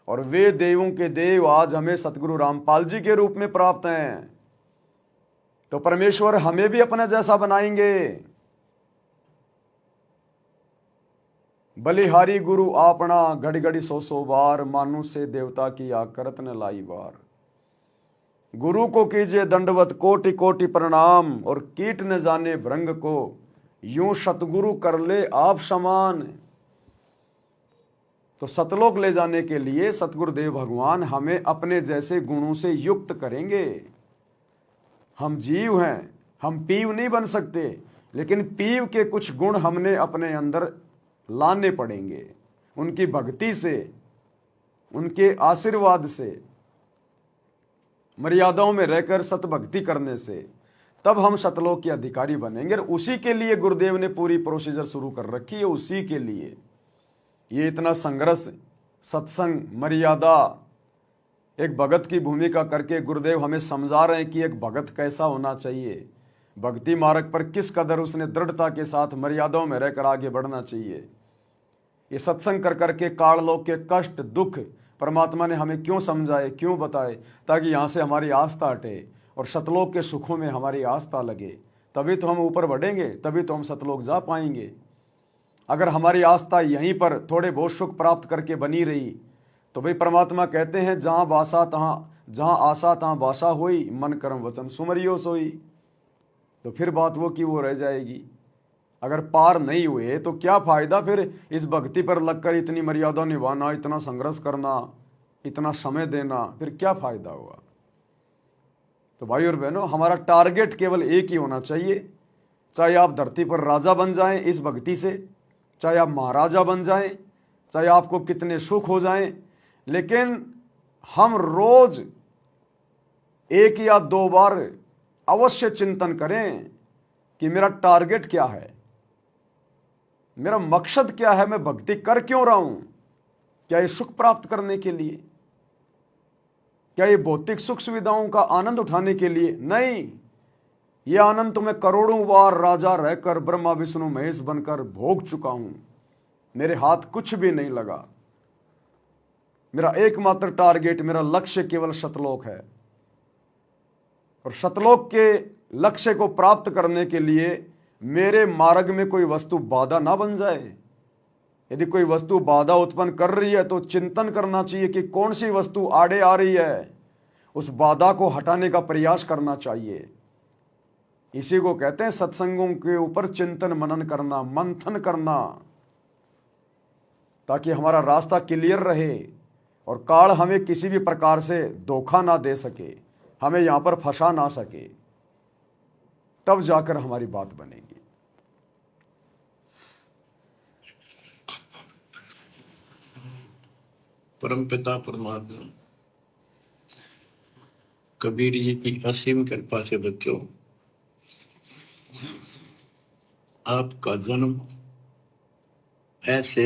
और वे देवों के देव आज हमें सतगुरु रामपाल जी के रूप में प्राप्त हैं। तो परमेश्वर हमें भी अपने जैसा बनाएंगे। बलिहारी गुरु आपना, घड़ी घड़ी सौ बार, मानु से देवता की आकरत न लाई बार। गुरु को कीजिए दंडवत कोटि कोटि प्रणाम, और कीट न जाने भृंग को, यूं सतगुरु कर ले आप समान। तो सतलोक ले जाने के लिए सतगुरुदेव भगवान हमें अपने जैसे गुणों से युक्त करेंगे। हम जीव हैं, हम पीव नहीं बन सकते, लेकिन पीव के कुछ गुण हमने अपने अंदर लाने पड़ेंगे। उनकी भक्ति से, उनके आशीर्वाद से, मर्यादाओं में रहकर सतभक्ति करने से, तब हम सतलोक के अधिकारी बनेंगे। और उसी के लिए गुरुदेव ने पूरी प्रोसीजर शुरू कर रखी है। उसी के लिए ये इतना संघर्ष, सत्संग, मर्यादा, एक भगत की भूमिका करके गुरुदेव हमें समझा रहे हैं कि एक भगत कैसा होना चाहिए, भक्ति मार्ग पर किस कदर उसने दृढ़ता के साथ मर्यादाओं में रहकर आगे बढ़ना चाहिए। ये सत्संग कर करके काललोक के कष्ट, दुख परमात्मा ने हमें क्यों समझाए, क्यों बताए, ताकि यहाँ से हमारी आस्था हटे और सतलोक के सुखों में हमारी आस्था लगे। तभी तो हम ऊपर बढ़ेंगे, तभी तो हम सतलोक जा पाएंगे। अगर हमारी आस्था यहीं पर थोड़े बहुत सुख प्राप्त करके बनी रही, तो भाई परमात्मा कहते हैं जहाँ आशा तहाँ बासा होई, मन कर्म वचन सुमरियो सोई। तो फिर बात वो की वो रह जाएगी। अगर पार नहीं हुए तो क्या फायदा फिर इस भक्ति पर लगकर इतनी मर्यादा निभाना, इतना संघर्ष करना, इतना समय देना, फिर क्या फायदा हुआ। तो भाई और बहनों, हमारा टारगेट केवल एक ही होना चाहिए। चाहे आप धरती पर राजा बन जाएं इस भक्ति से, चाहे आप महाराजा बन जाएं, चाहे आपको कितने सुख हो जाएं, लेकिन हम रोज 1 या 2 बार अवश्य चिंतन करें कि मेरा टारगेट क्या है, मेरा मकसद क्या है, मैं भक्ति कर क्यों रहा हूं। क्या ये सुख प्राप्त करने के लिए, क्या ये भौतिक सुख सुविधाओं का आनंद उठाने के लिए? नहीं, ये आनंद तो मैं करोड़ों बार राजा रहकर, ब्रह्मा विष्णु महेश बनकर भोग चुका हूं। मेरे हाथ कुछ भी नहीं लगा। मेरा एकमात्र टारगेट, मेरा लक्ष्य केवल सतलोक है। और सतलोक के लक्ष्य को प्राप्त करने के लिए मेरे मार्ग में कोई वस्तु बाधा ना बन जाए। यदि कोई वस्तु बाधा उत्पन्न कर रही है तो चिंतन करना चाहिए कि कौन सी वस्तु आड़े आ रही है, उस बाधा को हटाने का प्रयास करना चाहिए। इसी को कहते हैं सत्संगों के ऊपर चिंतन मनन करना, मंथन करना, ताकि हमारा रास्ता क्लियर रहे और काल हमें किसी भी प्रकार से धोखा ना दे सके, हमें यहां पर फंसा ना सके। तब जाकर हमारी बात बनेगी। परमपिता परमात्मा कबीर जी की असीम कृपा से बच्चों, आपका जन्म ऐसे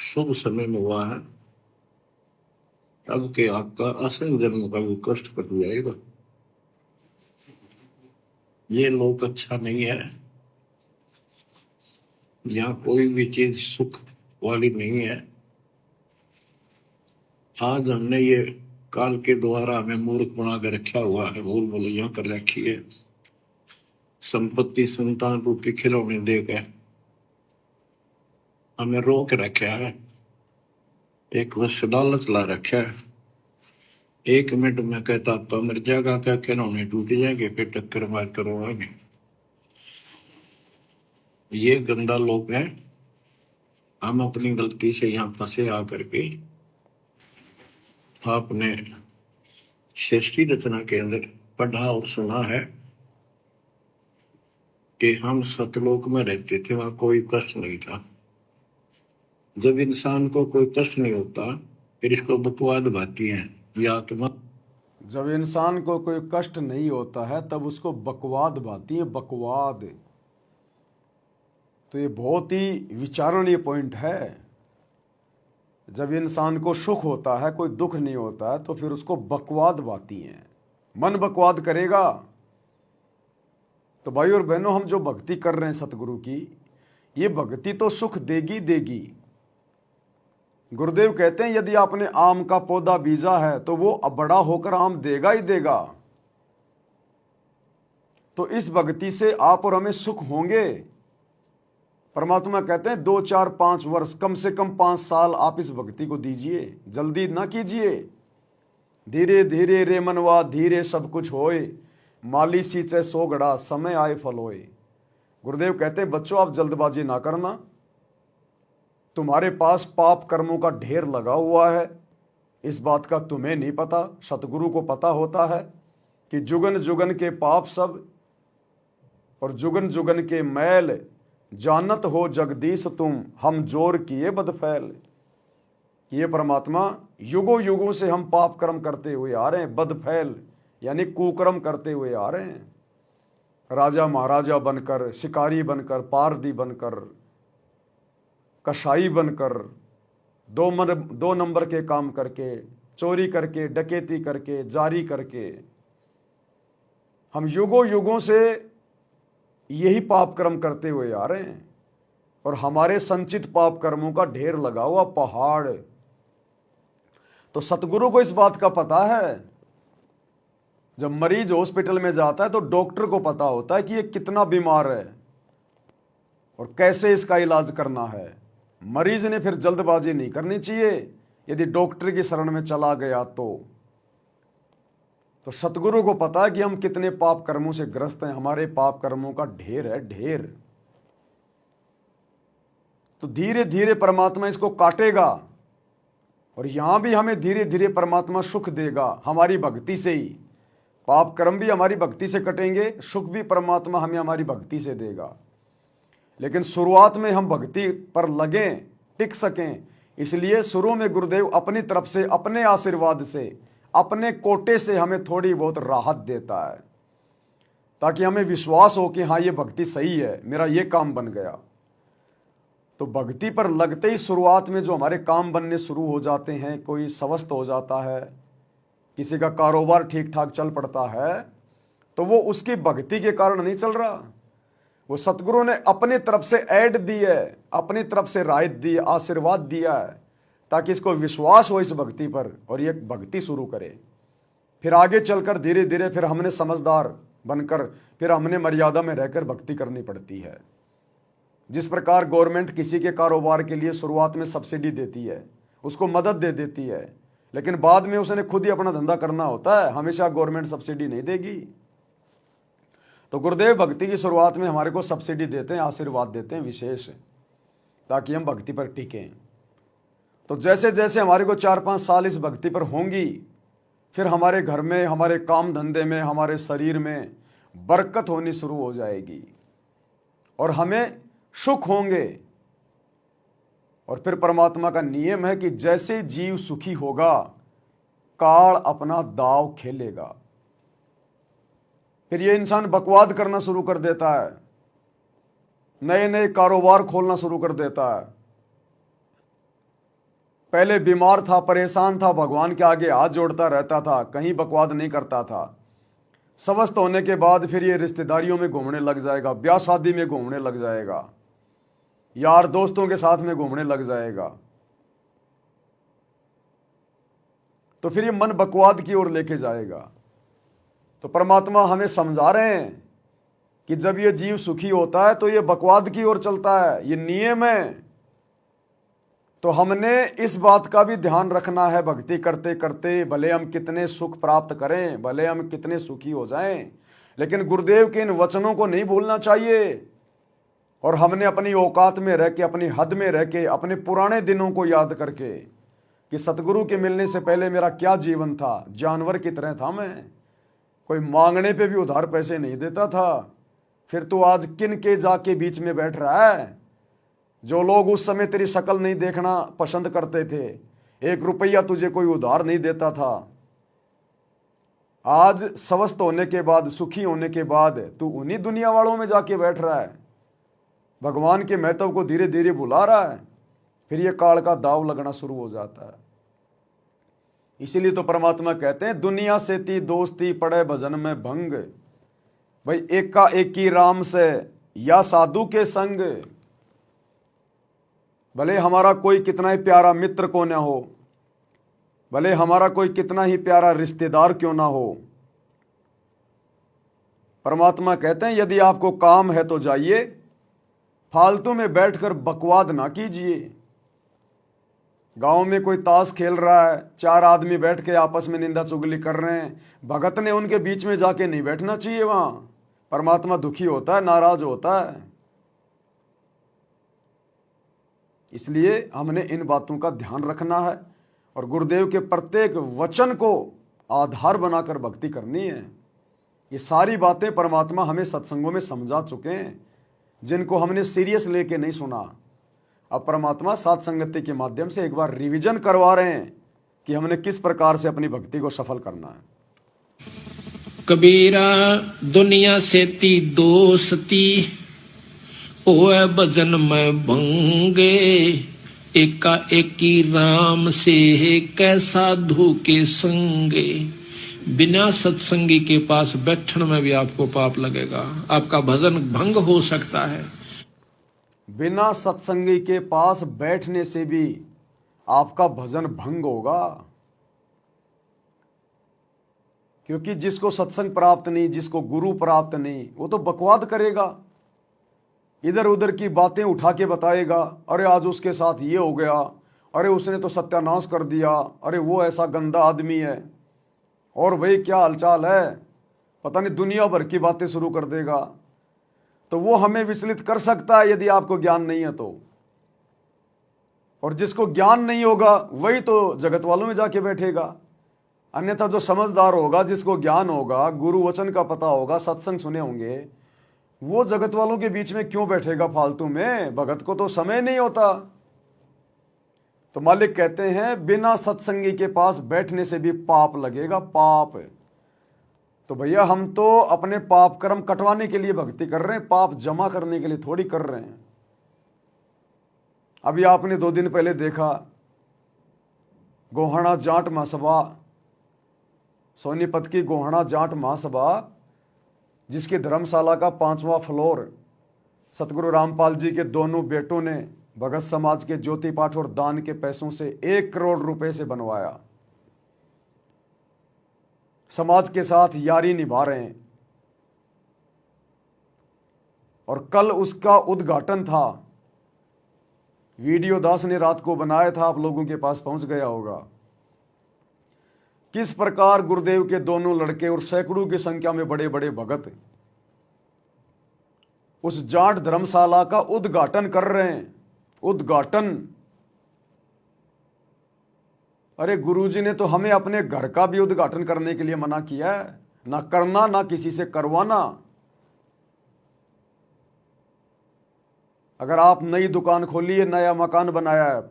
शुभ समय में हुआ है तब के आपका असल जन्म का भी कष्ट कट जाएगा। ये लोक अच्छा नहीं है, यहाँ कोई भी चीज सुख वाली नहीं है। आज हमने ये काल के द्वारा हमें मूर्ख बना कर रखा हुआ है, भूल भुलैया कर रखी है। संपत्ति संतान रूपी खिलौने देकर हमें रोक रखा है, एक वश लालच ला रखा है। 1 मिनट में कहता तो मर जाएगा, क्या खिलौने टूट जाएंगे, फिर टक्कर मार करो आगे। ये गंदा लोग है। हम अपनी गलती से यहाँ फंसे आकर के आपने सृष्टि रचना के अंदर पढ़ा और सुना है कि हम सतलोक में रहते थे, वहां कोई कष्ट नहीं था। जब इंसान को कोई कष्ट नहीं होता फिर इसको बकवाद भाती है ये आत्मा। जब इंसान को कोई कष्ट नहीं होता है तब उसको बकवाद भाती है, बकवाद। तो ये बहुत ही विचारणीय पॉइंट है। जब इंसान को सुख होता है, कोई दुख नहीं होता है, तो फिर उसको बकवाद भाती है, मन बकवाद करेगा। तो भाई और बहनों, हम जो भक्ति कर रहे हैं सतगुरु की, ये भक्ति तो सुख देगी देगी। गुरुदेव कहते हैं यदि आपने आम का पौधा बीजा है तो वो अब बड़ा होकर आम देगा ही देगा। तो इस भक्ति से आप और हमें सुख होंगे। परमात्मा कहते हैं 2 4 5 वर्ष, कम से कम 5 साल आप इस भक्ति को दीजिए, जल्दी ना कीजिए। धीरे धीरे रे मनवा धीरे सब कुछ होए, माली सींचे 100 घड़ा समय आए फल होए। गुरुदेव कहते हैं बच्चों आप जल्दबाजी ना करना, तुम्हारे पास पाप कर्मों का ढेर लगा हुआ है। इस बात का तुम्हें नहीं पता, सतगुरु को पता होता है कि जुगन जुगन के पाप सब और जुगन जुगन के मैल, जानत हो जगदीश तुम हम जोर किए बदफैल। ये परमात्मा युगों युगों से हम पाप कर्म करते हुए आ रहे हैं, बदफैल यानी कुकर्म करते हुए आ रहे हैं। राजा महाराजा बनकर, शिकारी बनकर, पारदी बनकर, कसाई बनकर, 2 नंबर के काम करके, चोरी करके, डकैती करके, जारी करके, हम युगों युगों से यही पाप कर्म करते हुए आ रहे हैं। और हमारे संचित पाप कर्मों का ढेर लगा हुआ पहाड़। तो सतगुरु को इस बात का पता है। जब मरीज हॉस्पिटल में जाता है तो डॉक्टर को पता होता है कि ये कितना बीमार है और कैसे इसका इलाज करना है। मरीज ने फिर जल्दबाजी नहीं करनी चाहिए यदि डॉक्टर की शरण में चला गया तो सतगुरु को पता है कि हम कितने पाप कर्मों से ग्रस्त हैं, हमारे पाप कर्मों का ढेर है, ढेर। तो धीरे धीरे परमात्मा इसको काटेगा और यहां भी हमें धीरे धीरे परमात्मा सुख देगा हमारी भक्ति से ही। पाप कर्म भी हमारी भक्ति से कटेंगे, सुख भी परमात्मा हमें हमारी भक्ति से देगा। लेकिन शुरुआत में हम भक्ति पर लगें, टिक सकें, इसलिए शुरू में गुरुदेव अपनी तरफ से, अपने आशीर्वाद से, अपने कोटे से हमें थोड़ी बहुत राहत देता है, ताकि हमें विश्वास हो कि हाँ ये भक्ति सही है, मेरा ये काम बन गया। तो भक्ति पर लगते ही शुरुआत में जो हमारे काम बनने शुरू हो जाते हैं, कोई स्वस्थ हो जाता है, किसी का कारोबार ठीक ठाक चल पड़ता है, तो वो उसकी भक्ति के कारण नहीं चल रहा, वो सतगुरु ने अपनी तरफ से ऐड दी है, अपनी तरफ से राहत दी, आशीर्वाद दिया है, ताकि इसको विश्वास हो इस भक्ति पर और ये भक्ति शुरू करे। फिर आगे चलकर धीरे धीरे फिर हमने समझदार बनकर, फिर हमने मर्यादा में रहकर भक्ति करनी पड़ती है। जिस प्रकार गवर्नमेंट किसी के कारोबार के लिए शुरुआत में सब्सिडी देती है, उसको मदद दे देती है, लेकिन बाद में उसने खुद ही अपना धंधा करना होता है, हमेशा गवर्नमेंट सब्सिडी नहीं देगी। तो गुरुदेव भक्ति की शुरुआत में हमारे को सब्सिडी देते हैं, आशीर्वाद देते हैं विशेष, ताकि हम भक्ति पर टिकें। तो जैसे जैसे हमारे को 4-5 साल इस भक्ति पर होंगी, फिर हमारे घर में, हमारे काम धंधे में, हमारे शरीर में बरकत होनी शुरू हो जाएगी और हमें सुख होंगे। और फिर परमात्मा का नियम है कि जैसे जीव सुखी होगा, काल अपना दाव खेलेगा। फिर ये इंसान बकवाद करना शुरू कर देता है, नए नए कारोबार खोलना शुरू कर देता है। पहले बीमार था, परेशान था, भगवान के आगे हाथ जोड़ता रहता था, कहीं बकवाद नहीं करता था। स्वस्थ होने के बाद फिर ये रिश्तेदारियों में घूमने लग जाएगा, ब्याह शादी में घूमने लग जाएगा, यार दोस्तों के साथ में घूमने लग जाएगा। तो फिर ये मन बकवाद की ओर लेके जाएगा। तो परमात्मा हमें समझा रहे हैं कि जब ये जीव सुखी होता है तो ये बकवाद की ओर चलता है, ये नियम है। तो हमने इस बात का भी ध्यान रखना है भक्ति करते करते, भले हम कितने सुख प्राप्त करें, भले हम कितने सुखी हो जाएं, लेकिन गुरुदेव के इन वचनों को नहीं भूलना चाहिए। और हमने अपनी औकात में रह के, अपनी हद में रह के, अपने पुराने दिनों को याद करके कि सतगुरु के मिलने से पहले मेरा क्या जीवन था, जानवर की तरह था मैं, कोई मांगने पे भी उधार पैसे नहीं देता था। फिर तू आज किन के जाके बीच में बैठ रहा है? जो लोग उस समय तेरी शक्ल नहीं देखना पसंद करते थे, 1 रुपया तुझे कोई उधार नहीं देता था, आज स्वस्थ होने के बाद, सुखी होने के बाद तू उन्हीं दुनिया वालों में जाके बैठ रहा है, भगवान के महत्व को धीरे धीरे भुला रहा है। फिर ये काल का दाव लगना शुरू हो जाता है। इसीलिए तो परमात्मा कहते हैं दुनिया से ती दोस्ती पड़े भजन में भंग, भाई एका एकी राम से या साधु के संग। भले हमारा कोई कितना ही प्यारा मित्र को ना हो, भले हमारा कोई कितना ही प्यारा रिश्तेदार क्यों ना हो, परमात्मा कहते हैं यदि आपको काम है तो जाइए, फालतू में बैठकर बकवाद ना कीजिए। गांव में कोई ताश खेल रहा है, 4 आदमी बैठ के आपस में निंदा चुगली कर रहे हैं, भगत ने उनके बीच में जाके नहीं बैठना चाहिए। वहां परमात्मा दुखी होता है, नाराज होता है। इसलिए हमने इन बातों का ध्यान रखना है और गुरुदेव के प्रत्येक वचन को आधार बनाकर भक्ति करनी है। ये सारी बातें परमात्मा हमें सत्संगों में समझा चुके हैं, जिनको हमने सीरियस लेके नहीं सुना। अब परमात्मा साथ संगति के माध्यम से एक बार रिवीजन करवा रहे हैं कि हमने किस प्रकार से अपनी भक्ति को सफल करना है। कबीरा दुनिया से ती दोस्ती ओए भजन में भंगे, एका एकी राम से कैसा साधु के संगे। बिना सत्संगी के पास बैठने में भी आपको पाप लगेगा, आपका भजन भंग हो सकता है। बिना सत्संगी के पास बैठने से भी आपका भजन भंग होगा, क्योंकि जिसको सत्संग प्राप्त नहीं, जिसको गुरु प्राप्त नहीं, वो तो बकवाद करेगा, इधर उधर की बातें उठा के बताएगा। अरे आज उसके साथ ये हो गया, अरे उसने तो सत्यानाश कर दिया, अरे वो ऐसा गंदा आदमी है, और भाई क्या हालचाल है, पता नहीं दुनिया भर की बातें शुरू कर देगा। तो वो हमें विचलित कर सकता है यदि आपको ज्ञान नहीं है तो। और जिसको ज्ञान नहीं होगा वही तो जगत वालों में जाके बैठेगा। अन्यथा जो समझदार होगा, जिसको ज्ञान होगा, गुरु वचन का पता होगा, सत्संग सुने होंगे, वो जगत वालों के बीच में क्यों बैठेगा फालतू में? भगत को तो समय नहीं होता। तो मालिक कहते हैं बिना सत्संगी के पास बैठने से भी पाप लगेगा, पाप। तो भैया हम तो अपने पाप कर्म कटवाने के लिए भक्ति कर रहे हैं, पाप जमा करने के लिए थोड़ी कर रहे हैं। अभी आपने 2 दिन पहले देखा गोहाना जाट महासभा, सोनीपत की गोहाना जाट महासभा, जिसकी धर्मशाला का 5वां फ्लोर सतगुरु रामपाल जी के दोनों बेटों ने भगत समाज के ज्योति पाठ और दान के पैसों से 1 करोड़ रुपए से बनवाया। समाज के साथ यारी निभा रहे हैं। और कल उसका उद्घाटन था, वीडियो दास ने रात को बनाया था, आप लोगों के पास पहुंच गया होगा। किस प्रकार गुरुदेव के दोनों लड़के और सैकड़ों की संख्या में बड़े बड़े भगत उस जाट धर्मशाला का उद्घाटन कर रहे हैं। उद्घाटन, अरे गुरुजी ने तो हमें अपने घर का भी उद्घाटन करने के लिए मना किया है, ना करना ना किसी से करवाना। अगर आप नई दुकान खोली है, नया मकान बनाया है,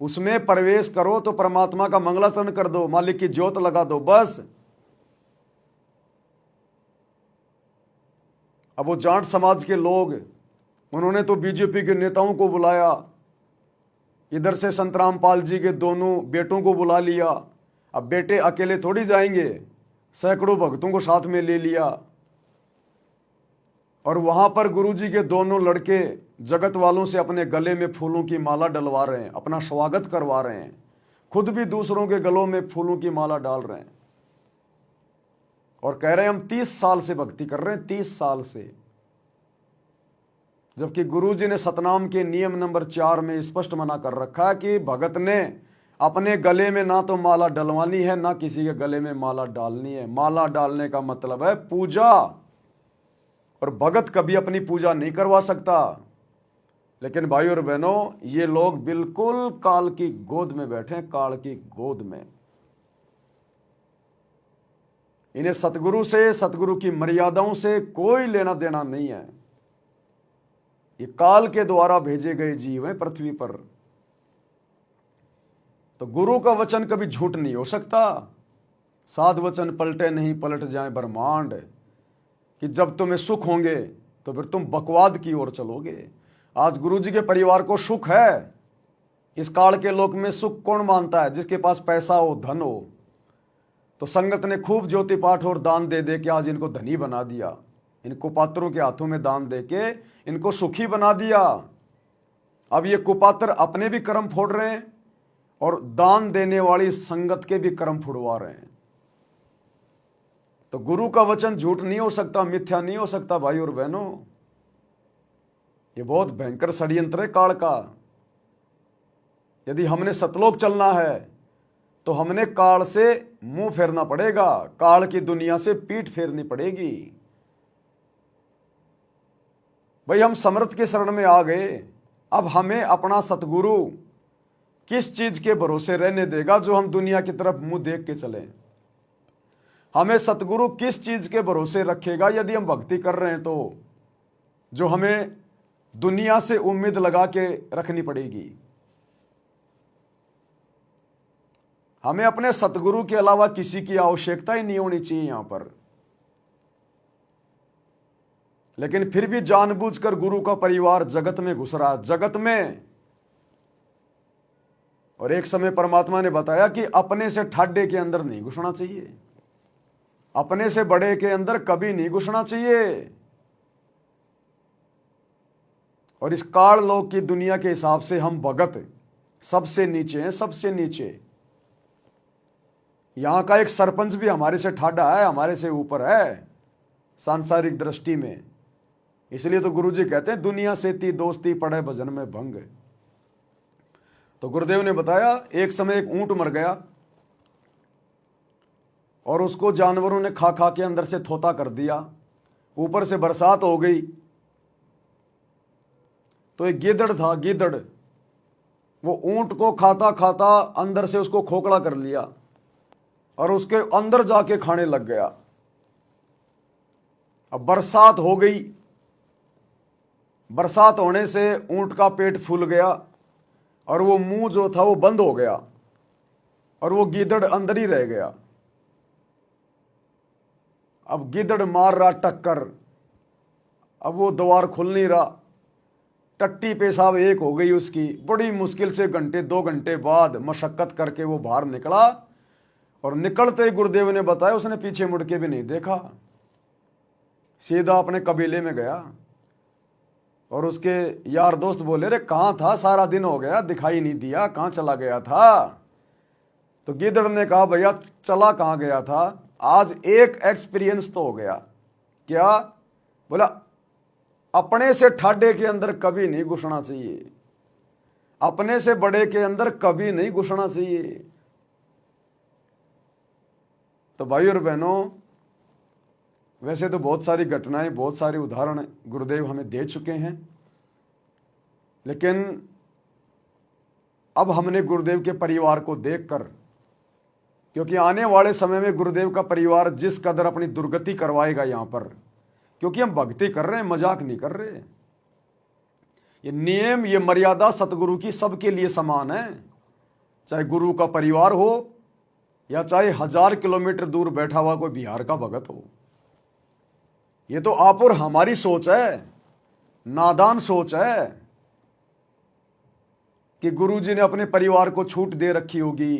उसमें प्रवेश करो तो परमात्मा का मंगलाचरण कर दो, मालिक की ज्योत लगा दो, बस। अब वो जाट समाज के लोग, उन्होंने तो बीजेपी के नेताओं को बुलाया, इधर से संत रामपाल जी के दोनों बेटों को बुला लिया। अब बेटे अकेले थोड़ी जाएंगे, सैकड़ों भक्तों को साथ में ले लिया। और वहां पर गुरुजी के दोनों लड़के जगत वालों से अपने गले में फूलों की माला डलवा रहे हैं, अपना स्वागत करवा रहे हैं, खुद भी दूसरों के गलों में फूलों की माला डाल रहे हैं और कह रहे हैं हम 30 साल से भक्ति कर रहे हैं, 30 साल से। जबकि गुरुजी ने सतनाम के नियम नंबर 4 में स्पष्ट मना कर रखा है कि भगत ने अपने गले में ना तो माला डलवानी है, ना किसी के गले में माला डालनी है। माला डालने का मतलब है पूजा, और भगत कभी अपनी पूजा नहीं करवा सकता। लेकिन भाई और बहनों, ये लोग बिल्कुल काल की गोद में बैठे हैं, काल की गोद में। इन्हें सतगुरु से, सतगुरु की मर्यादाओं से कोई लेना देना नहीं है। ये काल के द्वारा भेजे गए जीव हैं पृथ्वी पर। तो गुरु का वचन कभी झूठ नहीं हो सकता। साध वचन पलटे नहीं, पलट जाए ब्रह्मांड। कि जब तुम्हें सुख होंगे तो फिर तुम बकवाद की ओर चलोगे। आज गुरु जी के परिवार को सुख है। इस काल के लोक में सुख कौन मानता है? जिसके पास पैसा हो, धन हो। तो संगत ने खूब ज्योति पाठ और दान दे दे के आज इनको धनी बना दिया। इनको पात्रों के हाथों में दान दे के इनको सुखी बना दिया। अब ये कुपात्र अपने भी कर्म फोड़ रहे हैं और दान देने वाली संगत के भी कर्म फुड़वा रहे हैं। तो गुरु का वचन झूठ नहीं हो सकता, मिथ्या नहीं हो सकता भाई और बहनों। ये बहुत भयंकर षड्यंत्र है काल का। यदि हमने सतलोक चलना है तो हमने काल से मुंह फेरना पड़ेगा, काल की दुनिया से पीठ फेरनी पड़ेगी। भाई हम समर्थ के शरण में आ गए, अब हमें अपना सतगुरु किस चीज के भरोसे रहने देगा जो हम दुनिया की तरफ मुंह देख के चलें? हमें सतगुरु किस चीज के भरोसे रखेगा यदि हम भक्ति कर रहे हैं तो, जो हमें दुनिया से उम्मीद लगा के रखनी पड़ेगी? हमें अपने सतगुरु के अलावा किसी की आवश्यकता ही नहीं होनी चाहिए यहां पर। लेकिन फिर भी जानबूझकर गुरु का परिवार जगत में घुस रहा, जगत में। और एक समय परमात्मा ने बताया कि अपने से ठाड्डे के अंदर नहीं घुसना चाहिए, अपने से बड़े के अंदर कभी नहीं घुसना चाहिए। और इस काल लोक की दुनिया के हिसाब से हम भगत सबसे नीचे हैं, सबसे नीचे। यहां का एक सरपंच भी हमारे से ठाडा है, हमारे से ऊपर है सांसारिक दृष्टि में। इसलिए तो गुरुजी कहते हैं दुनिया से ती दोस्ती पड़े भजन में भंग। तो गुरुदेव ने बताया एक समय एक ऊंट मर गया और उसको जानवरों ने खा खा के अंदर से थोता कर दिया। ऊपर से बरसात हो गई तो एक गीदड़ था, गीदड़ वो ऊंट को खाता खाता अंदर से उसको खोखला कर लिया और उसके अंदर जाके खाने लग गया। अब बरसात हो गई, बरसात होने से ऊंट का पेट फूल गया और वो मुंह जो था वो बंद हो गया और वो गीदड़ अंदर ही रह गया। अब गीदड़ मार रहा टक्कर, अब वो द्वार खुल नहीं रहा। टट्टी पेशाब एक हो गई उसकी। बड़ी मुश्किल से घंटे 2 घंटे बाद मशक्कत करके वो बाहर निकला और निकलते ही गुरुदेव ने बताया उसने पीछे मुड़ के भी नहीं देखा, सीधा अपने कबीले में गया। और उसके यार दोस्त बोले रे कहाँ था, सारा दिन हो गया दिखाई नहीं दिया, कहाँ चला गया था? तो गिदड़ ने कहा भैया चला कहाँ गया था, आज एक एक्सपीरियंस तो हो गया। क्या? बोला अपने से ठाडे के अंदर कभी नहीं घुसना चाहिए, अपने से बड़े के अंदर कभी नहीं घुसना चाहिए। तो भाई और बहनों, वैसे तो बहुत सारी घटनाएं, बहुत सारे उदाहरण गुरुदेव हमें दे चुके हैं, लेकिन अब हमने गुरुदेव के परिवार को देखकर, क्योंकि आने वाले समय में गुरुदेव का परिवार जिस कदर अपनी दुर्गति करवाएगा यहां पर, क्योंकि हम भक्ति कर रहे हैं, मजाक नहीं कर रहे। ये नियम, ये मर्यादा सतगुरु की सबके लिए समान है, चाहे गुरु का परिवार हो या चाहे 1000 किलोमीटर दूर बैठा हुआ कोई बिहार का भगत हो। ये तो आप और हमारी सोच है, नादान सोच है कि गुरु जी ने अपने परिवार को छूट दे रखी होगी,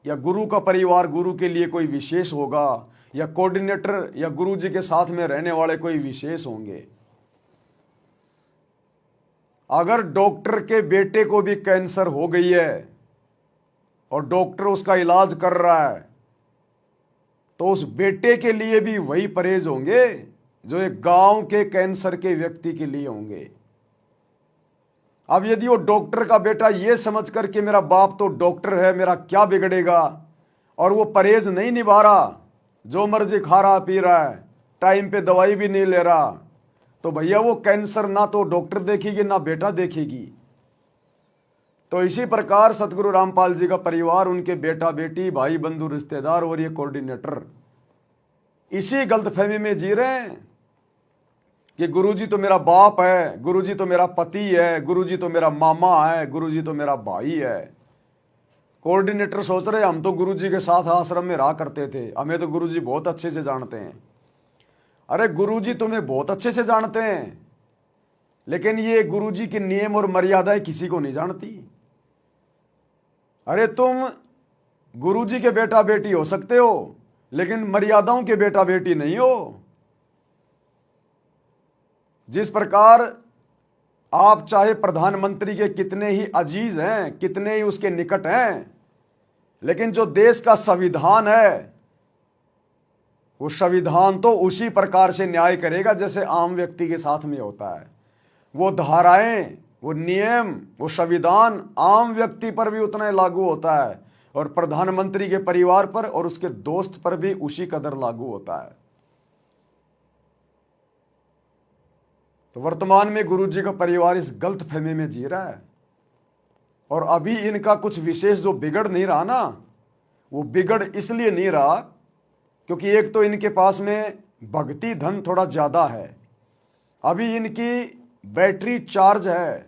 या गुरु का परिवार गुरु के लिए कोई विशेष होगा, या कोऑर्डिनेटर या गुरु जी के साथ में रहने वाले कोई विशेष होंगे। अगर डॉक्टर के बेटे को भी कैंसर हो गई है और डॉक्टर उसका इलाज कर रहा है, तो उस बेटे के लिए भी वही परहेज होंगे जो एक गांव के कैंसर के व्यक्ति के लिए होंगे। अब यदि वो डॉक्टर का बेटा ये समझ कर कि मेरा बाप तो डॉक्टर है, मेरा क्या बिगड़ेगा, और वो परहेज नहीं निभा रहा, जो मर्जी खा रहा पी रहा है, टाइम पे दवाई भी नहीं ले रहा, तो भैया वो कैंसर ना तो डॉक्टर देखेगी ना बेटा देखेगी। तो इसी प्रकार सतगुरु रामपाल जी का परिवार, उनके बेटा बेटी, भाई बंधु रिश्तेदार और ये कोऑर्डिनेटर इसी गलतफहमी में जी रहे हैं कि गुरुजी तो मेरा बाप है, गुरुजी तो मेरा पति है, गुरुजी तो मेरा मामा है, गुरुजी तो मेरा भाई है। कोऑर्डिनेटर सोच रहे हम तो गुरुजी के साथ आश्रम में रहा करते थे, हमें तो गुरुजी बहुत अच्छे से जानते हैं। अरे गुरुजी तुम्हें बहुत अच्छे से जानते हैं, लेकिन ये गुरुजी के नियम और मर्यादाएं किसी को नहीं जानती। अरे तुम गुरुजी के बेटा बेटी हो सकते हो, लेकिन मर्यादाओं के बेटा बेटी नहीं हो। जिस प्रकार आप चाहे प्रधानमंत्री के कितने ही अजीज हैं, कितने ही उसके निकट हैं, लेकिन जो देश का संविधान है वो संविधान तो उसी प्रकार से न्याय करेगा जैसे आम व्यक्ति के साथ में होता है। वो धाराएं, वो नियम, वो संविधान आम व्यक्ति पर भी उतना ही लागू होता है और प्रधानमंत्री के परिवार पर और उसके दोस्त पर भी उसी कदर लागू होता है। तो वर्तमान में गुरुजी का परिवार इस गलत फहमी में जी रहा है और अभी इनका कुछ विशेष जो बिगड़ नहीं रहा ना, वो बिगड़ इसलिए नहीं रहा क्योंकि एक तो इनके पास में भक्ति धन थोड़ा ज्यादा है, अभी इनकी बैटरी चार्ज है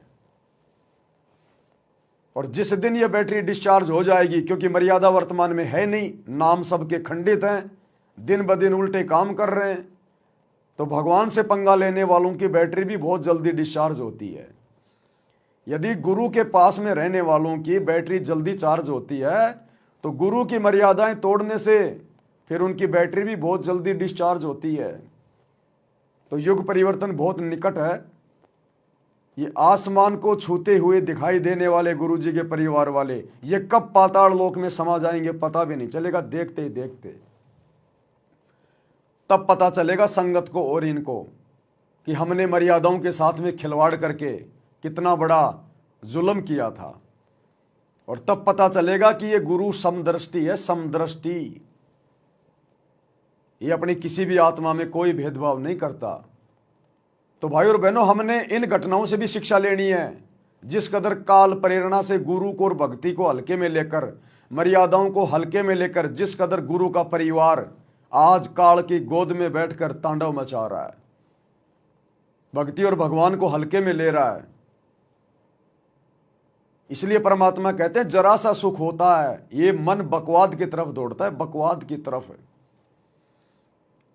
और जिस दिन ये बैटरी डिस्चार्ज हो जाएगी, क्योंकि मर्यादा वर्तमान में है नहीं, नाम सबके खंडित हैं, दिन ब दिन उल्टे काम कर रहे हैं, तो भगवान से पंगा लेने वालों की बैटरी भी बहुत जल्दी डिस्चार्ज होती है। यदि गुरु के पास में रहने वालों की बैटरी जल्दी चार्ज होती है तो गुरु की मर्यादाएं तोड़ने से फिर उनकी बैटरी भी बहुत जल्दी डिस्चार्ज होती है। तो युग परिवर्तन बहुत निकट है। ये आसमान को छूते हुए दिखाई देने वाले गुरुजी के परिवार वाले ये कब पाताल लोक में समा जाएंगे पता भी नहीं चलेगा, देखते ही देखते तब पता चलेगा संगत को और इनको कि हमने मर्यादाओं के साथ में खिलवाड़ करके कितना बड़ा जुल्म किया था। और तब पता चलेगा कि ये गुरु समदृष्टि है, समदृष्टि। ये अपनी किसी भी आत्मा में कोई भेदभाव नहीं करता। तो भाई और बहनों, हमने इन घटनाओं से भी शिक्षा लेनी है। जिस कदर काल प्रेरणा से गुरु को और भक्ति को हल्के में लेकर, मर्यादाओं को हल्के में लेकर जिस कदर गुरु का परिवार आज काल की गोद में बैठकर तांडव मचा रहा है, भक्ति और भगवान को हल्के में ले रहा है, इसलिए परमात्मा कहते हैं जरा सा सुख होता है ये मन बकवाद की तरफ दौड़ता है, बकवाद की तरफ है।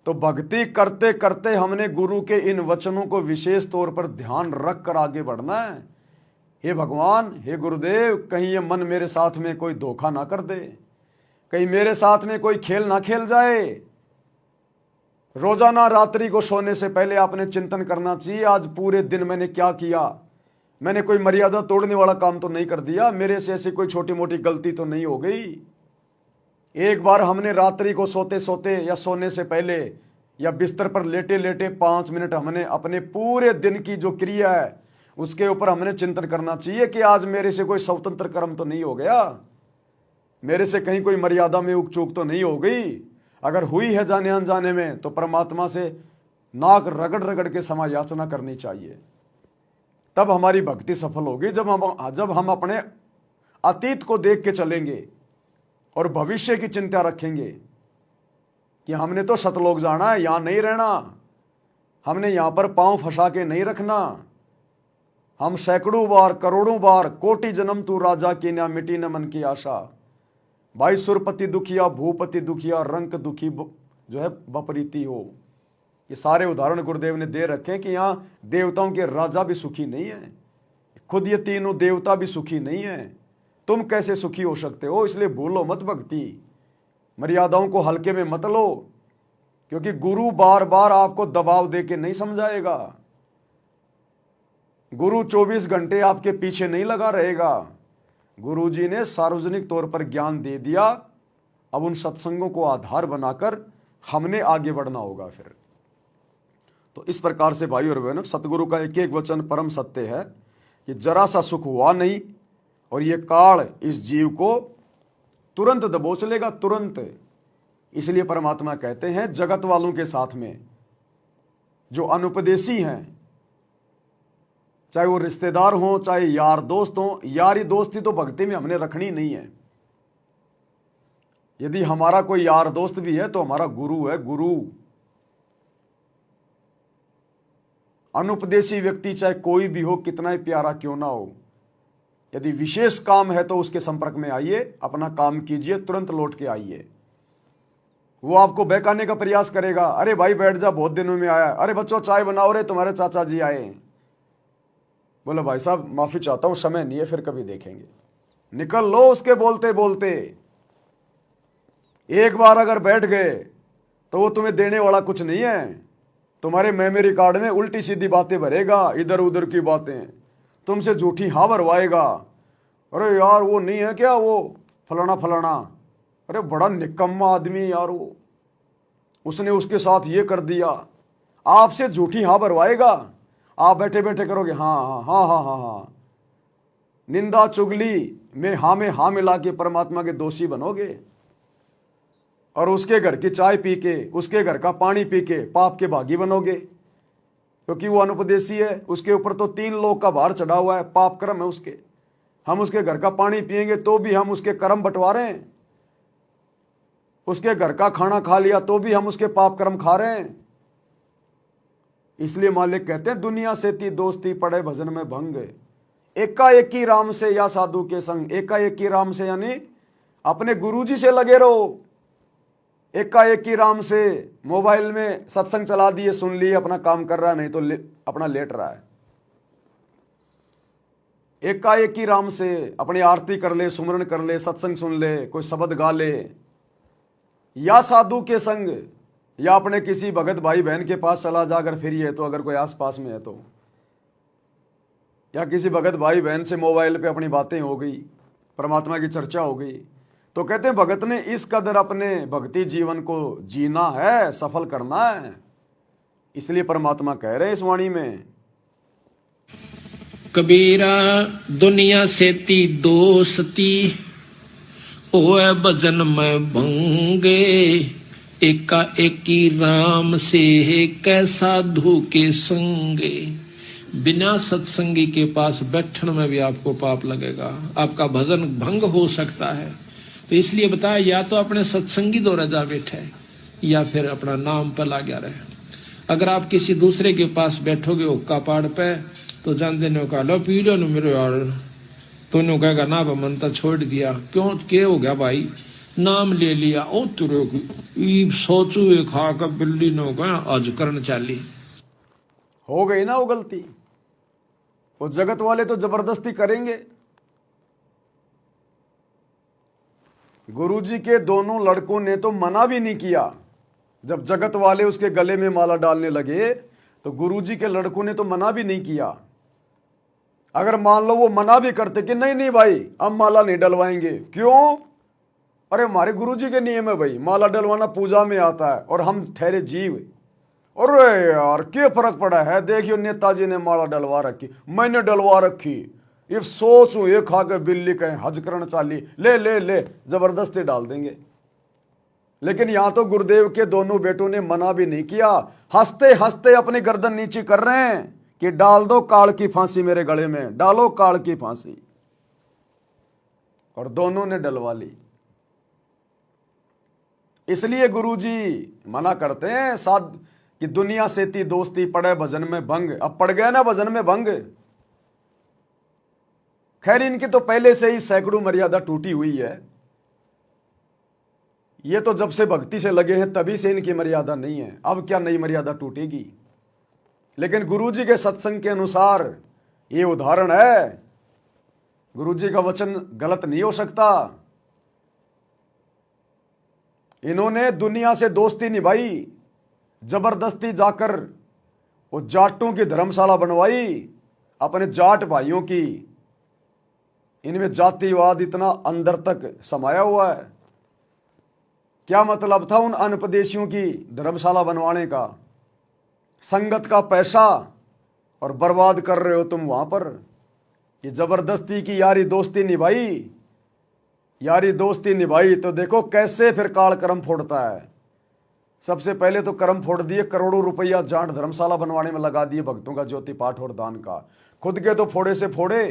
तो भक्ति करते करते हमने गुरु के इन वचनों को विशेष तौर पर ध्यान रख कर आगे बढ़ना है। हे भगवान, हे गुरुदेव, कहीं ये मन मेरे साथ में कोई धोखा ना कर दे, कहीं मेरे साथ में कोई खेल ना खेल जाए। रोजाना रात्रि को सोने से पहले आपने चिंतन करना चाहिए, आज पूरे दिन मैंने क्या किया, मैंने कोई मर्यादा तोड़ने वाला काम तो नहीं कर दिया, मेरे से ऐसी कोई छोटी मोटी गलती तो नहीं हो गई। एक बार हमने रात्रि को सोते सोते या सोने से पहले या बिस्तर पर लेटे लेटे 5 मिनट हमने अपने पूरे दिन की जो क्रिया है उसके ऊपर हमने चिंतन करना चाहिए कि आज मेरे से कोई स्वतंत्र कर्म तो नहीं हो गया, मेरे से कहीं कोई मर्यादा में उकचूक तो नहीं हो गई। अगर हुई है जाने अनजाने में तो परमात्मा से नाक रगड़ रगड़ के क्षमा याचना करनी चाहिए, तब हमारी भक्ति सफल होगी। जब हम अपने अतीत को देख के चलेंगे और भविष्य की चिंता रखेंगे कि हमने तो सतलोक जाना है, यहां नहीं रहना, हमने यहां पर पांव फंसा के नहीं रखना, हम सैकड़ों बार, करोड़ों बार, कोटि जन्म तू राजा की ना मिटी न मन की आशा, भाई सुरपति दुखिया, भूपति दुखिया, रंक दुखी जो है बपरीती हो। ये सारे उदाहरण गुरुदेव ने दे रखे कि यहाँ देवताओं के राजा भी सुखी नहीं है, खुद ये तीनों देवता भी सुखी नहीं है, तुम कैसे सुखी हो सकते हो। इसलिए भूलो मत भक्ति, मर्यादाओं को हल्के में मत लो, क्योंकि गुरु बार बार आपको दबाव दे के नहीं समझाएगा। गुरु 24 घंटे आपके पीछे नहीं लगा रहेगा। गुरुजी ने सार्वजनिक तौर पर ज्ञान दे दिया, अब उन सत्संगों को आधार बनाकर हमने आगे बढ़ना होगा फिर। तो इस प्रकार से भाई और बहनों, सतगुरु का एक एक वचन परम सत्य है कि जरा सा सुख हुआ नहीं और ये काल इस जीव को तुरंत दबोच लेगा, तुरंत। इसलिए परमात्मा कहते हैं जगत वालों के साथ में जो अनुपदेशी हैं, चाहे वो रिश्तेदार हों चाहे यार दोस्त हों, यारी दोस्ती तो भक्ति में हमने रखनी नहीं है। यदि हमारा कोई यार दोस्त भी है तो हमारा गुरु है, गुरु। अनुपदेशी व्यक्ति चाहे कोई भी हो, कितना ही प्यारा क्यों ना हो, यदि विशेष काम है तो उसके संपर्क में आइए, अपना काम कीजिए, तुरंत लौट के आइए। वो आपको बहकाने का प्रयास करेगा, अरे भाई बैठ जा, बहुत दिनों में आया, अरे बच्चों चाय बनाओ रे, तुम्हारे चाचा जी आए। बोले भाई साहब माफी चाहता हूं, समय नहीं है, फिर कभी देखेंगे। निकल लो उसके बोलते बोलते। एक बार अगर बैठ गए तो वो तुम्हें देने वाला कुछ नहीं है। तुम्हारे मेमोरी कार्ड में उल्टी सीधी बातें भरेगा, इधर उधर की बातें, तुमसे झूठी हाँ भरवाएगा। अरे यार वो नहीं है क्या वो फलाना फलाना, अरे बड़ा निकम्मा आदमी यार वो, उसने उसके साथ ये कर दिया। आपसे झूठी हाँ भरवाएगा, आप बैठे बैठे करोगे हाँ हाँ हाँ हाँ हाँ हाँ, निंदा चुगली में हाँ मिला के परमात्मा के दोषी बनोगे। और उसके घर की चाय पी के, उसके घर का पानी पी के पाप के भागी बनोगे, क्योंकि वो अनुपदेशी है। उसके ऊपर तो 3 लोग का भार चढ़ा हुआ है, पाप कर्म है उसके। हम उसके घर का पानी पिएंगे तो भी हम उसके कर्म बंटवा रहे हैं, उसके घर का खाना खा लिया तो भी हम उसके पाप कर्म खा रहे हैं। इसलिए मालिक कहते हैं दुनिया से थी दोस्ती पड़े भजन में भंग, एकाएकी राम से या साधु के संग। एकाएकी राम से यानी अपने गुरुजी से लगे रहो। एकाएकी राम से मोबाइल में सत्संग चला दिए, सुन लिए, अपना काम कर रहा है, नहीं तो अपना लेट रहा है। एकाएकी राम से अपनी आरती कर ले, सुमरन कर ले, सत्संग सुन ले, कोई शब्द गा ले, या साधु के संग, या अपने किसी भगत भाई बहन के पास चला जा अगर फ्री है तो, अगर कोई आस पास में है तो, या किसी भगत भाई बहन से मोबाइल पे अपनी बातें हो गई, परमात्मा की चर्चा हो गई। तो कहते हैं भगत ने इस कदर अपने भक्ति जीवन को जीना है, सफल करना है। इसलिए परमात्मा कह रहे हैं इस वाणी में, कबीरा दुनिया से ती दोस्ती, ओए भजन में भंगे, एका एकी राम से कै साधु के संगे। बिना सत्संगी के पास बैठने में भी आपको पाप लगेगा, आपका भजन भंग हो सकता है। तो इसलिए बताया, या तो अपने सत्संगी द्वारा जा बैठे या फिर अपना नाम पर लगा रहे। अगर आप किसी दूसरे के पास बैठोगे हुक्का पाड़ पे, तो जान देने का लो पी लो मेरे यार, तो कहेगा ना मन तो छोड़ दिया। क्यों क्या हो गया भाई, नाम ले लिया, ओ तुरे सोचू खा कर बिल्ली नो गया आज करन चाली। हो गई ना वो गलती। वो जगत वाले तो जबरदस्ती करेंगे। गुरुजी के दोनों लड़कों ने तो मना भी नहीं किया। जब जगत वाले उसके गले में माला डालने लगे तो गुरुजी के लड़कों ने तो मना भी नहीं किया। अगर मान लो वो मना भी करते कि नहीं नहीं भाई अब माला नहीं डलवाएंगे, क्यों? अरे हमारे गुरुजी के नियम है भाई, माला डलवाना पूजा में आता है और हम ठहरे जीव। अरे यार क्या फर्क पड़ा है, देखियो नेताजी ने माला डलवा रखी, मैंने डलवा रखी, ये सोचू ये खा के बिल्ली कहें हज करण चाली, ले ले ले जबरदस्ती डाल देंगे। लेकिन यहां तो गुरुदेव के दोनों बेटों ने मना भी नहीं किया, हंसते हंसते अपनी गर्दन नीचे कर रहे हैं कि डाल दो काल की फांसी मेरे गले में, डालो काल की फांसी। और दोनों ने डलवा ली। इसलिए गुरुजी मना करते हैं साध कि दुनिया से ती दोस्ती पड़े भजन में भंग। अब पड़ गया ना भजन में भंग। खैर इनकी तो पहले से ही सैकड़ों मर्यादा टूटी हुई है। ये तो जब से भक्ति से लगे हैं तभी से इनकी मर्यादा नहीं है, अब क्या नई मर्यादा टूटेगी। लेकिन गुरुजी के सत्संग के अनुसार ये उदाहरण है, गुरुजी का वचन गलत नहीं हो सकता। इन्होंने दुनिया से दोस्ती निभाई, जबरदस्ती जाकर वो जाटों की धर्मशाला बनवाई अपने जाट भाइयों की। इनमें जातिवाद इतना अंदर तक समाया हुआ है। क्या मतलब था उन अनपदेशियों की धर्मशाला बनवाने का? संगत का पैसा और बर्बाद कर रहे हो तुम वहां पर। ये जबरदस्ती की यारी दोस्ती निभाई, यारी दोस्ती निभाई तो देखो कैसे फिर काल कर्म फोड़ता है। सबसे पहले तो कर्म फोड़ दिए, करोड़ों रुपया जाट धर्मशाला बनवाने में लगा दिए भक्तों का ज्योति पाठ और दान का। खुद के तो फोड़े से फोड़े,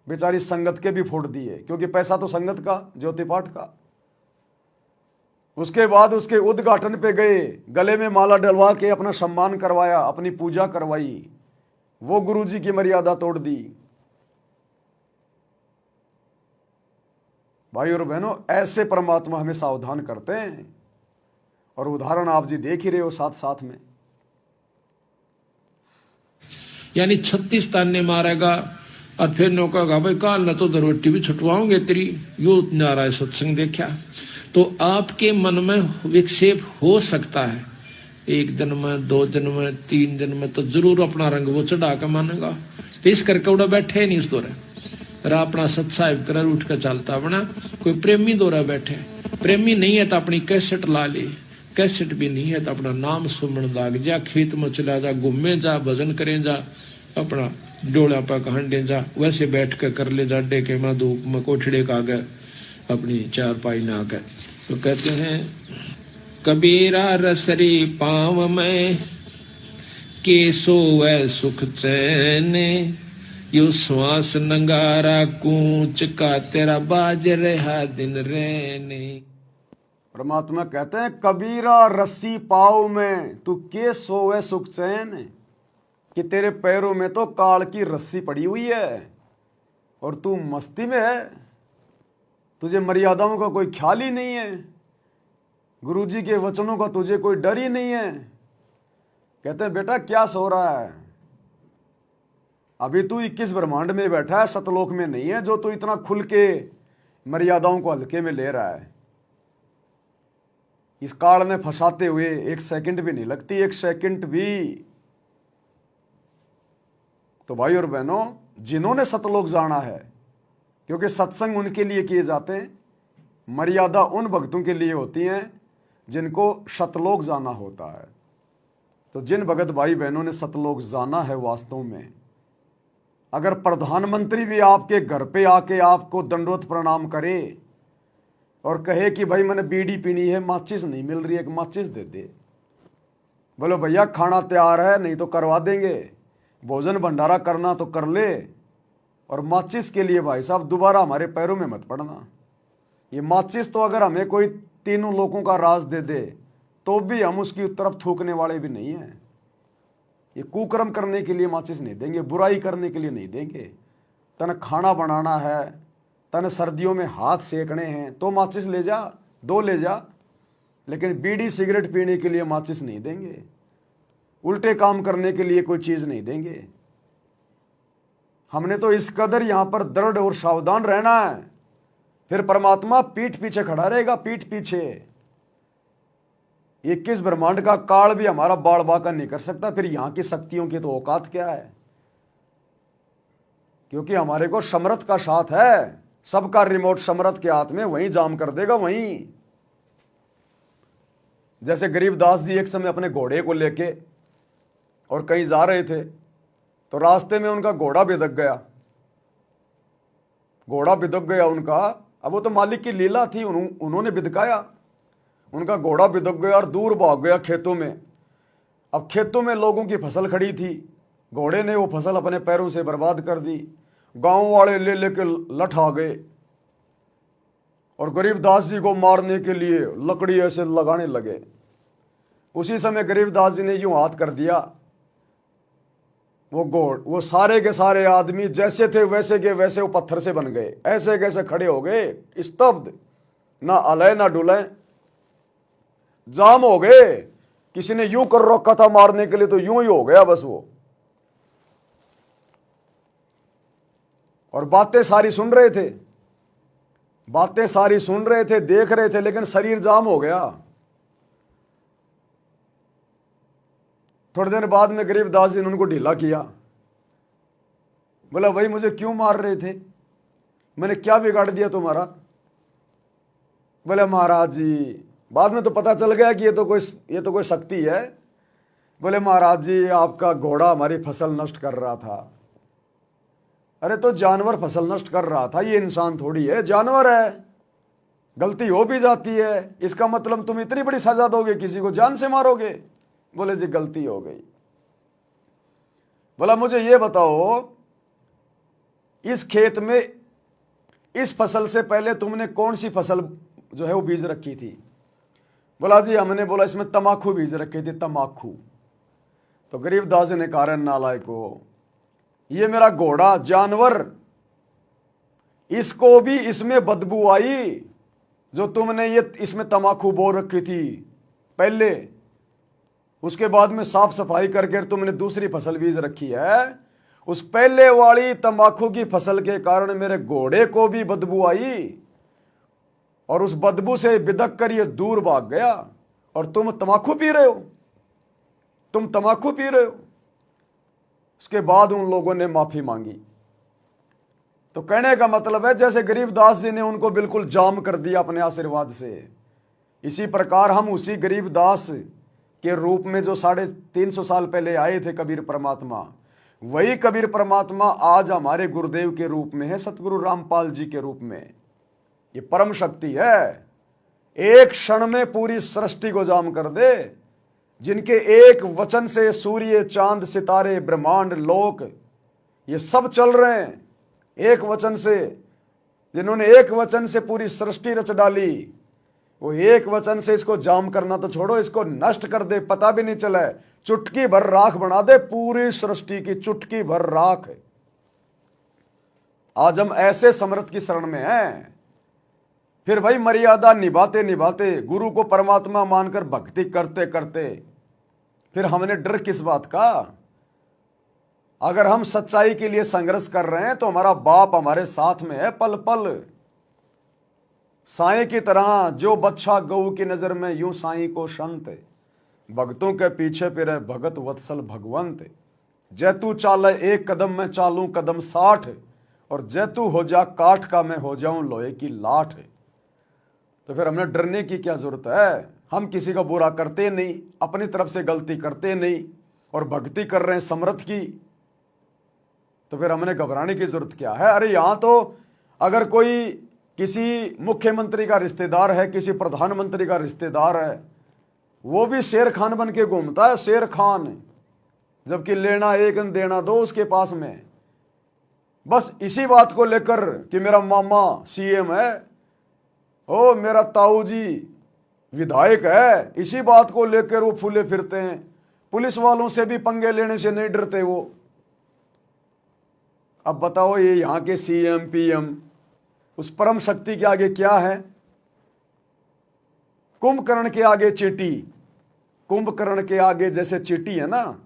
बेचारी संगत के भी फोड़ दिए, क्योंकि पैसा तो संगत का, ज्योति पाठ का। उसके बाद उसके उद्घाटन पे गए, गले में माला डलवा के अपना सम्मान करवाया, अपनी पूजा करवाई, वो गुरुजी की मर्यादा तोड़ दी। भाई और बहनों, ऐसे परमात्मा हमें सावधान करते हैं, और उदाहरण आप जी देख ही रहे हो साथ साथ में। यानी 36 ताने मारेगा और फिर नो कहेगा भाई काल न तो दरवट्टी भी छुटवाओगे तेरी, यो नारायण सत्संग देखा। तो आपके मन में विक्षेप हो सकता है, 1 दिन में, 2 दिन में, 3 दिन में, तो जरूर अपना रंग वो चढ़ा के मानेगा। तो इस करके उड़ा बैठे नहीं उस दौरे, अपना सत्साहिब कर उठ कर चलता बना। कोई प्रेमी दौरा बैठे, प्रेमी नहीं है तो अपनी कैसेट ला ले, कैसेट भी नहीं है तो अपना नाम सुमन लाग जा, खेत में चला जा, घूमे जा, भजन करे जा, अपना डोला पर हंडे जा, वैसे बैठ कर ले जा, डेके में, धूप में, कोठड़े का आगे अपनी चारपाई ना कर। तो कहते हैं कबीरा रसरी पाँव में के सोवे सुख चैन, यो श्वास नंगारा कूच का तेरा बाज रहा दिन रहने। परमात्मा कहते हैं कबीरा रस्सी पाँव में तू के सोवे सुख चैन, कि तेरे पैरों में तो काल की रस्सी पड़ी हुई है और तू मस्ती में है, तुझे मर्यादाओं का कोई ख्याल ही नहीं है, गुरुजी के वचनों का तुझे कोई डर ही नहीं है। कहते हैं बेटा क्या सो रहा है, अभी तू 21 ब्रह्मांड में बैठा है, सतलोक में नहीं है, जो तू इतना खुल के मर्यादाओं को हल्के में ले रहा है। इस काल में फंसाते हुए 1 सेकंड भी नहीं लगती, 1 सेकंड भी। तो भाई और बहनों, जिन्होंने सतलोक जाना है, क्योंकि सत्संग उनके लिए किए जाते हैं, मर्यादा उन भक्तों के लिए होती हैं जिनको सतलोक जाना होता है। तो जिन भगत भाई बहनों ने सतलोक जाना है, वास्तव में अगर प्रधानमंत्री भी आपके घर पे आके आपको दंडवत प्रणाम करे और कहे कि भाई मैंने बीड़ी पीनी है, माचिस नहीं मिल रही है, एक माचिस दे दे, बोलो भैया खाना तैयार है, नहीं तो करवा देंगे, भोजन भंडारा करना तो कर ले, और माचिस के लिए भाई साहब दोबारा हमारे पैरों में मत पड़ना। ये माचिस तो अगर हमें कोई 3 लोगों का राज दे दे तो भी हम उसकी तरफ थूकने वाले भी नहीं हैं। ये कुकर्म करने के लिए माचिस नहीं देंगे, बुराई करने के लिए नहीं देंगे। तन खाना बनाना है, तन सर्दियों में हाथ सेकने हैं तो माचिस ले जा, 2 ले जा, लेकिन बीड़ी सिगरेट पीने के लिए माचिस नहीं देंगे, उल्टे काम करने के लिए कोई चीज़ नहीं देंगे। हमने तो इस कदर यहाँ पर दृढ़ और सावधान रहना है, फिर परमात्मा पीठ पीछे खड़ा रहेगा, पीठ पीछे। 21 ब्रह्मांड का काल भी हमारा बाड़ बाका नहीं कर सकता, फिर यहाँ की शक्तियों की तो औकात क्या है, क्योंकि हमारे को समर्थ का साथ है, सबका रिमोट समर्थ के हाथ में, वहीं जाम कर देगा वहीं। जैसे गरीबदास जी एक समय अपने घोड़े को लेके और कहीं जा रहे थे, तो रास्ते में उनका घोड़ा बिदक गया, घोड़ा बिदक गया उनका। अब वो तो मालिक की लीला थी, उन्होंने बिदकाया, उनका घोड़ा बिदक गया और दूर भाग गया खेतों में। अब खेतों में लोगों की फसल खड़ी थी, घोड़े ने वो फसल अपने पैरों से बर्बाद कर दी। गांव वाले ले लेके लठ आ गए और गरीबदास जी को मारने के लिए लकड़ी ऐसे लगाने लगे। उसी समय गरीबदास जी ने यूं हाथ कर दिया, वो सारे के सारे आदमी जैसे थे वैसे के वैसे वो पत्थर से बन गए, ऐसे कैसे खड़े हो गए, स्तब्ध, ना अले ना डुले, जाम हो गए। किसी ने यूं कर रखा था मारने के लिए तो यूं ही हो गया बस वो। और बातें सारी सुन रहे थे, बातें सारी सुन रहे थे, देख रहे थे, लेकिन शरीर जाम हो गया। थोड़ी देर बाद में गरीबदास जी ने उनको ढीला किया, बोला भाई मुझे क्यों मार रहे थे, मैंने क्या बिगाड़ दिया तुम्हारा। बोले महाराज जी, बाद में तो पता चल गया कि ये तो कोई शक्ति है। बोले महाराज जी आपका घोड़ा हमारी फसल नष्ट कर रहा था। अरे तो जानवर फसल नष्ट कर रहा था, ये इंसान थोड़ी है, जानवर है। गलती हो भी जाती है, इसका मतलब तुम इतनी बड़ी सजा दोगे, किसी को जान से मारोगे? बोले जी गलती हो गई। बोला मुझे ये बताओ, इस खेत में इस फसल से पहले तुमने कौन सी फसल जो है वो बीज रखी थी? बोला जी हमने, बोला इसमें तमाकू बीज रखी थी, तमाकू। तो गरीबदास जी ने कहा नालायको, ये मेरा घोड़ा जानवर, इसको भी इसमें बदबू आई जो तुमने ये इसमें तमाकू बो रखी थी पहले, उसके बाद में साफ सफाई करके तुमने दूसरी फसल बीज रखी है, उस पहले वाली तंबाकू की फसल के कारण मेरे घोड़े को भी बदबू आई और उस बदबू से बिदक कर ये दूर भाग गया, और तुम तंबाकू पी रहे हो, तुम तंबाकू पी रहे हो। उसके बाद उन लोगों ने माफी मांगी। तो कहने का मतलब है जैसे गरीबदास जी ने उनको बिल्कुल जाम कर दिया अपने आशीर्वाद से, इसी प्रकार हम उसी गरीबदास के रूप में जो 350 साल पहले आए थे कबीर परमात्मा, वही कबीर परमात्मा आज हमारे गुरुदेव के रूप में है, सतगुरु रामपाल जी के रूप में। ये परम शक्ति है, एक क्षण में पूरी सृष्टि को जाम कर दे, जिनके एक वचन से सूर्य चांद सितारे ब्रह्मांड लोक ये सब चल रहे हैं, एक वचन से, जिन्होंने एक वचन से पूरी सृष्टि रच डाली, वो एक वचन से इसको जाम करना तो छोड़ो, इसको नष्ट कर दे, पता भी नहीं चले, चुटकी भर राख बना दे, पूरी सृष्टि की चुटकी भर राख। आज हम ऐसे समर्थ की शरण में हैं। फिर भाई मर्यादा निभाते निभाते, गुरु को परमात्मा मानकर भक्ति करते करते, फिर हमने डर किस बात का? अगर हम सच्चाई के लिए संघर्ष कर रहे हैं तो हमारा बाप हमारे साथ में है पल पल। साईं की तरह जो बच्चा गऊ की नजर में, यूं साईं को संत, भक्तों के पीछे फिरे भगत वत्सल भगवंत। जैतू चाले एक कदम में चालूं कदम 60, और जैतू हो जा काठ का मैं हो जाऊं लोहे की लाठ। तो फिर हमें डरने की क्या जरूरत है? हम किसी का बुरा करते नहीं, अपनी तरफ से गलती करते नहीं, और भक्ति कर रहे हैं समर्थ की, तो फिर हमने घबराने की जरूरत क्या है? अरे यहां तो अगर कोई किसी मुख्यमंत्री का रिश्तेदार है, किसी प्रधानमंत्री का रिश्तेदार है, वो भी शेर खान बन के घूमता है, शेर खान, जबकि लेना एक न देना दो उसके पास में। बस इसी बात को लेकर कि मेरा मामा सीएम है, ओ मेरा ताऊ जी विधायक है, इसी बात को लेकर वो फूले फिरते हैं। पुलिस वालों से भी पंगे लेने से नहीं डरते वो। अब बताओ ये यहाँ के सीएम पीएम उस परम शक्ति के आगे क्या है? कुंभकर्ण के आगे चींटी, कुंभकर्ण के आगे जैसे चींटी है ना,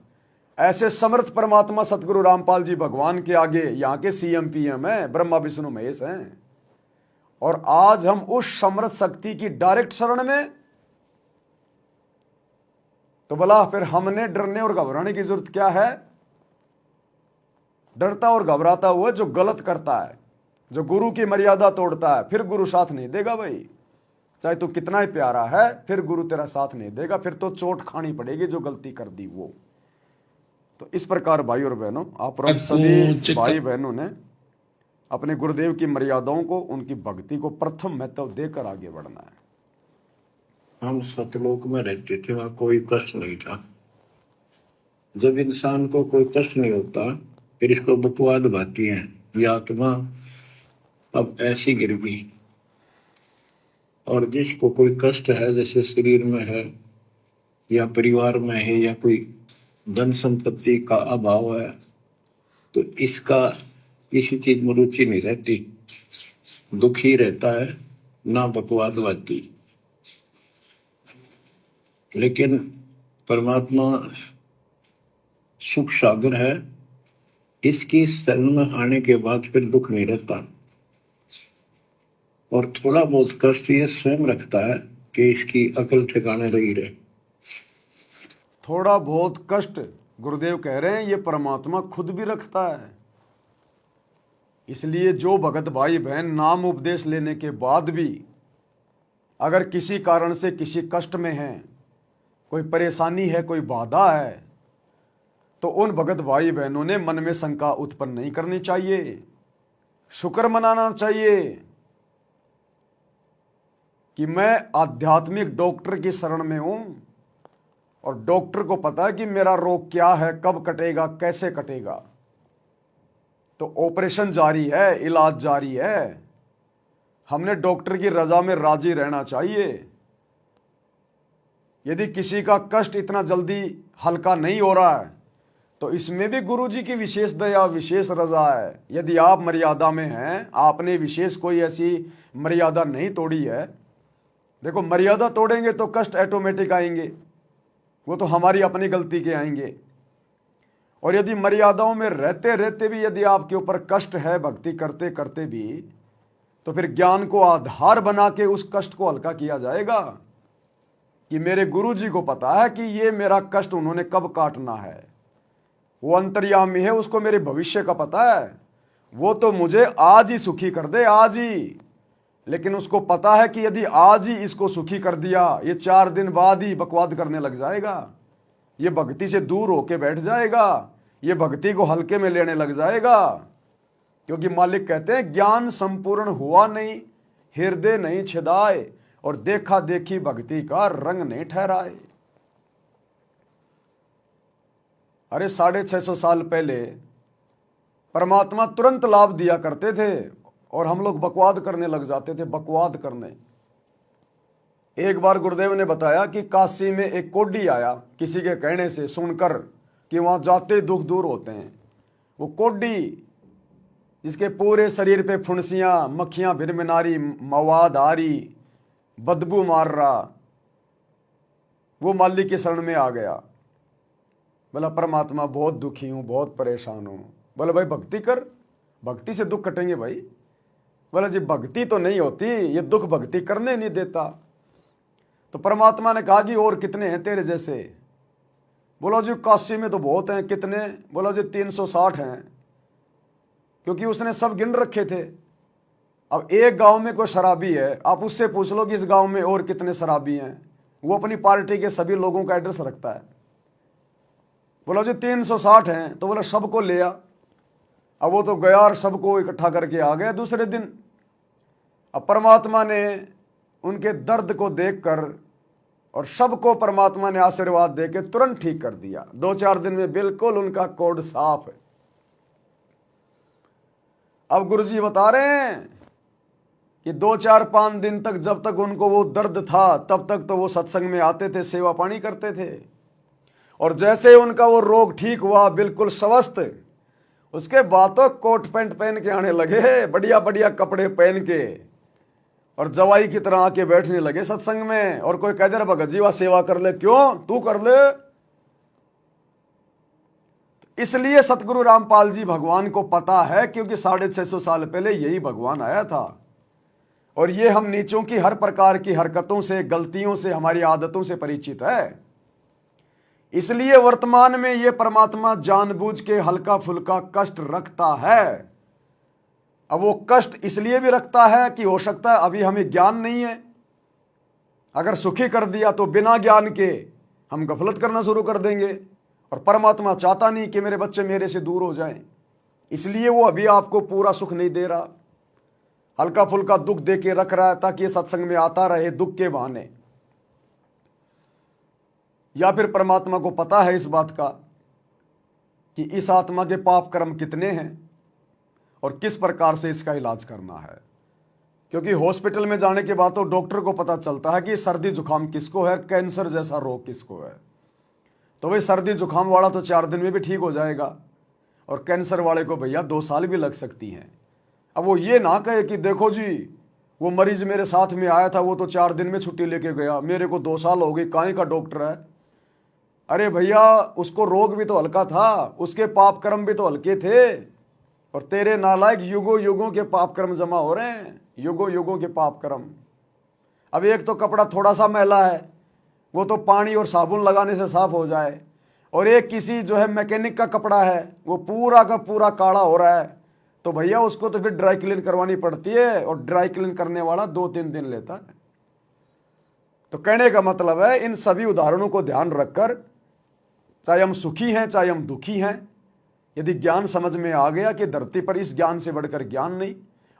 ऐसे समर्थ परमात्मा सतगुरु रामपाल जी भगवान के आगे यहाँ के सीएम पीएम है, ब्रह्मा विष्णु महेश हैं। और आज हम उस समर्थ शक्ति की डायरेक्ट शरण में, तो भला फिर हमने डरने और घबराने की जरूरत क्या है? डरता और घबराता हुआ जो गलत करता है, जो गुरु की मर्यादा तोड़ता है, फिर गुरु साथ नहीं देगा भाई। चाहे तू कितना ही प्यारा है, फिर गुरु तेरा साथ नहीं देगा, फिर तो चोट खानी पड़ेगी जो गलती कर दी वो। तो इस प्रकार भाई और बहनों, आप सभी भाई बहनों ने अपने गुरुदेव की मर्यादाओं को, उनकी भक्ति को प्रथम महत्व देकर आगे बढ़ना है। हम सतलोक में रहते थे, वहां कोई कष्ट नहीं था। जब इंसान को कोई कष्ट नहीं होता, फिर इसको बकवाद भाती है, ये आत्मा अब ऐसी गिर गई। और जिसको कोई कष्ट है, जैसे शरीर में है या परिवार में है या कोई धन संपत्ति का अभाव है, तो इसका किसी चीज में रुचि नहीं रहती, दुखी रहता है, ना बकवाद भाती। लेकिन परमात्मा सुख सागर है, इसकी शरण में आने के बाद फिर दुख नहीं रहता। और थोड़ा बहुत कष्ट ये स्वयं रखता है कि इसकी अकल ठिकाने रही रहे। थोड़ा बहुत कष्ट गुरुदेव कह रहे हैं ये परमात्मा खुद भी रखता है। इसलिए जो भगत भाई बहन नाम उपदेश लेने के बाद भी अगर किसी कारण से किसी कष्ट में हैं, कोई परेशानी है, कोई बाधा है, तो उन भगत भाई बहनों ने मन में शंका उत्पन्न नहीं करनी चाहिए, शुक्र मनाना चाहिए। कि मैं आध्यात्मिक डॉक्टर की शरण में हूं और डॉक्टर को पता है कि मेरा रोग क्या है, कब कटेगा, कैसे कटेगा। तो ऑपरेशन जारी है, इलाज जारी है। हमने डॉक्टर की रजा में राजी रहना चाहिए। यदि किसी का कष्ट इतना जल्दी हल्का नहीं हो रहा है तो इसमें भी गुरु जी की विशेष दया, विशेष रजा है। यदि आप मर्यादा में हैं, आपने विशेष कोई ऐसी मर्यादा नहीं तोड़ी है। देखो, मर्यादा तोड़ेंगे तो कष्ट ऑटोमेटिक आएंगे, वो तो हमारी अपनी गलती के आएंगे। और यदि मर्यादाओं में रहते रहते भी यदि आपके ऊपर कष्ट है, भक्ति करते करते भी, तो फिर ज्ञान को आधार बना के उस कष्ट को हल्का किया जाएगा कि मेरे गुरु जी को पता है कि ये मेरा कष्ट उन्होंने कब काटना है। वो अंतर्यामी है, उसको मेरे भविष्य का पता है। वो तो मुझे आज ही सुखी कर दे, आज ही। लेकिन उसको पता है कि यदि आज ही इसको सुखी कर दिया, ये 4 दिन बाद ही बकवाद करने लग जाएगा, ये भक्ति से दूर होके बैठ जाएगा, ये भक्ति को हल्के में लेने लग जाएगा। क्योंकि मालिक कहते हैं ज्ञान संपूर्ण हुआ नहीं, हृदय नहीं छिदाए, और देखा देखी भक्ति का रंग नहीं ठहराए। अरे 650 साल पहले परमात्मा तुरंत लाभ दिया करते थे और हम लोग बकवाद करने लग जाते थे, बकवाद करने। एक बार गुरुदेव ने बताया कि काशी में एक कोडी आया, किसी के कहने से सुनकर कि वहां जाते दुख दूर होते हैं। वो कोडी जिसके पूरे शरीर पे फुंसियां, मक्खियां भिनभिनारी, मवाद आ रही, बदबू मार रहा, वो मालिक की शरण में आ गया। बोला परमात्मा बहुत दुखी हूं, बहुत परेशान हूं। बोला भाई भक्ति कर, भक्ति से दुख कटेंगे भाई। बोला जी भक्ति तो नहीं होती, ये दुख भक्ति करने नहीं देता। तो परमात्मा ने कहा कि और कितने हैं तेरे जैसे? बोला जी काशी में तो बहुत हैं। कितने? बोला जी 360 हैं। क्योंकि उसने सब गिन रखे थे। अब एक गांव में कोई शराबी है, आप उससे पूछ लो कि इस गांव में और कितने शराबी हैं। वो अपनी पार्टी के सभी लोगों का एड्रेस रखता है। बोला जी 360 हैं। तो बोला सबको ले आ। अब वो तो गया और सबको इकट्ठा करके आ गया दूसरे दिन। अब परमात्मा ने उनके दर्द को देखकर और सबको परमात्मा ने आशीर्वाद देके तुरंत ठीक कर दिया। 2-4 दिन में बिल्कुल उनका कोड साफ है। अब गुरुजी बता रहे हैं कि 2-4-5 दिन तक, जब तक उनको वो दर्द था, तब तक तो वो सत्संग में आते थे, सेवा पानी करते थे। और जैसे उनका वो रोग ठीक हुआ, बिल्कुल स्वस्थ, उसके बाद तो कोट पैंट पहन के आने लगे, बढ़िया बढ़िया कपड़े पहन के, और जवाई की तरह आके बैठने लगे सत्संग में। और कोई कह दे रहा भगत जी वह सेवा कर ले, क्यों तू कर ले। इसलिए सतगुरु रामपाल जी भगवान को पता है, क्योंकि 650 साल पहले यही भगवान आया था। और ये हम नीचों की हर प्रकार की हरकतों से, गलतियों से, हमारी आदतों से परिचित है। इसलिए वर्तमान में ये परमात्मा जानबूझ के हल्का फुल्का कष्ट रखता है। अब वो कष्ट इसलिए भी रखता है कि हो सकता है अभी हमें ज्ञान नहीं है। अगर सुखी कर दिया तो बिना ज्ञान के हम गफलत करना शुरू कर देंगे, और परमात्मा चाहता नहीं कि मेरे बच्चे मेरे से दूर हो जाएं। इसलिए वो अभी आपको पूरा सुख नहीं दे रहा, हल्का फुल्का दुख दे के रख रहा है, ताकि ये सत्संग में आता रहे दुख के बहाने। या फिर परमात्मा को पता है इस बात का कि इस आत्मा के पाप कर्म कितने हैं और किस प्रकार से इसका इलाज करना है। क्योंकि हॉस्पिटल में जाने के बाद तो डॉक्टर को पता चलता है कि सर्दी जुकाम किसको है, कैंसर जैसा रोग किसको है। तो भाई सर्दी जुकाम वाला तो 4 दिन में भी ठीक हो जाएगा, और कैंसर वाले को भैया 2 साल भी लग सकती हैं। अब वो ये ना कहे कि देखो जी वो मरीज मेरे साथ में आया था, वो तो 4 दिन में छुट्टी लेके गया, मेरे को 2 साल हो गए, काहे का डॉक्टर है। अरे भैया उसको रोग भी तो हल्का था, उसके पाप कर्म भी तो हल्के थे, और तेरे नालायक युगों युगों के पाप कर्म जमा हो रहे हैं, युगों युगों के पाप कर्म। अब एक तो कपड़ा थोड़ा सा मैला है, वो तो पानी और साबुन लगाने से साफ हो जाए, और एक किसी जो है मैकेनिक का कपड़ा है वो पूरा का पूरा काला हो रहा है, तो भैया उसको तो फिर ड्राई क्लीन करवानी पड़ती है, और ड्राई क्लीन करने वाला 2-3 दिन लेता है। तो कहने का मतलब है इन सभी उदाहरणों को ध्यान रखकर, चाहे हम सुखी हैं चाहे हम दुखी हैं, यदि ज्ञान समझ में आ गया कि धरती पर इस ज्ञान से बढ़कर ज्ञान नहीं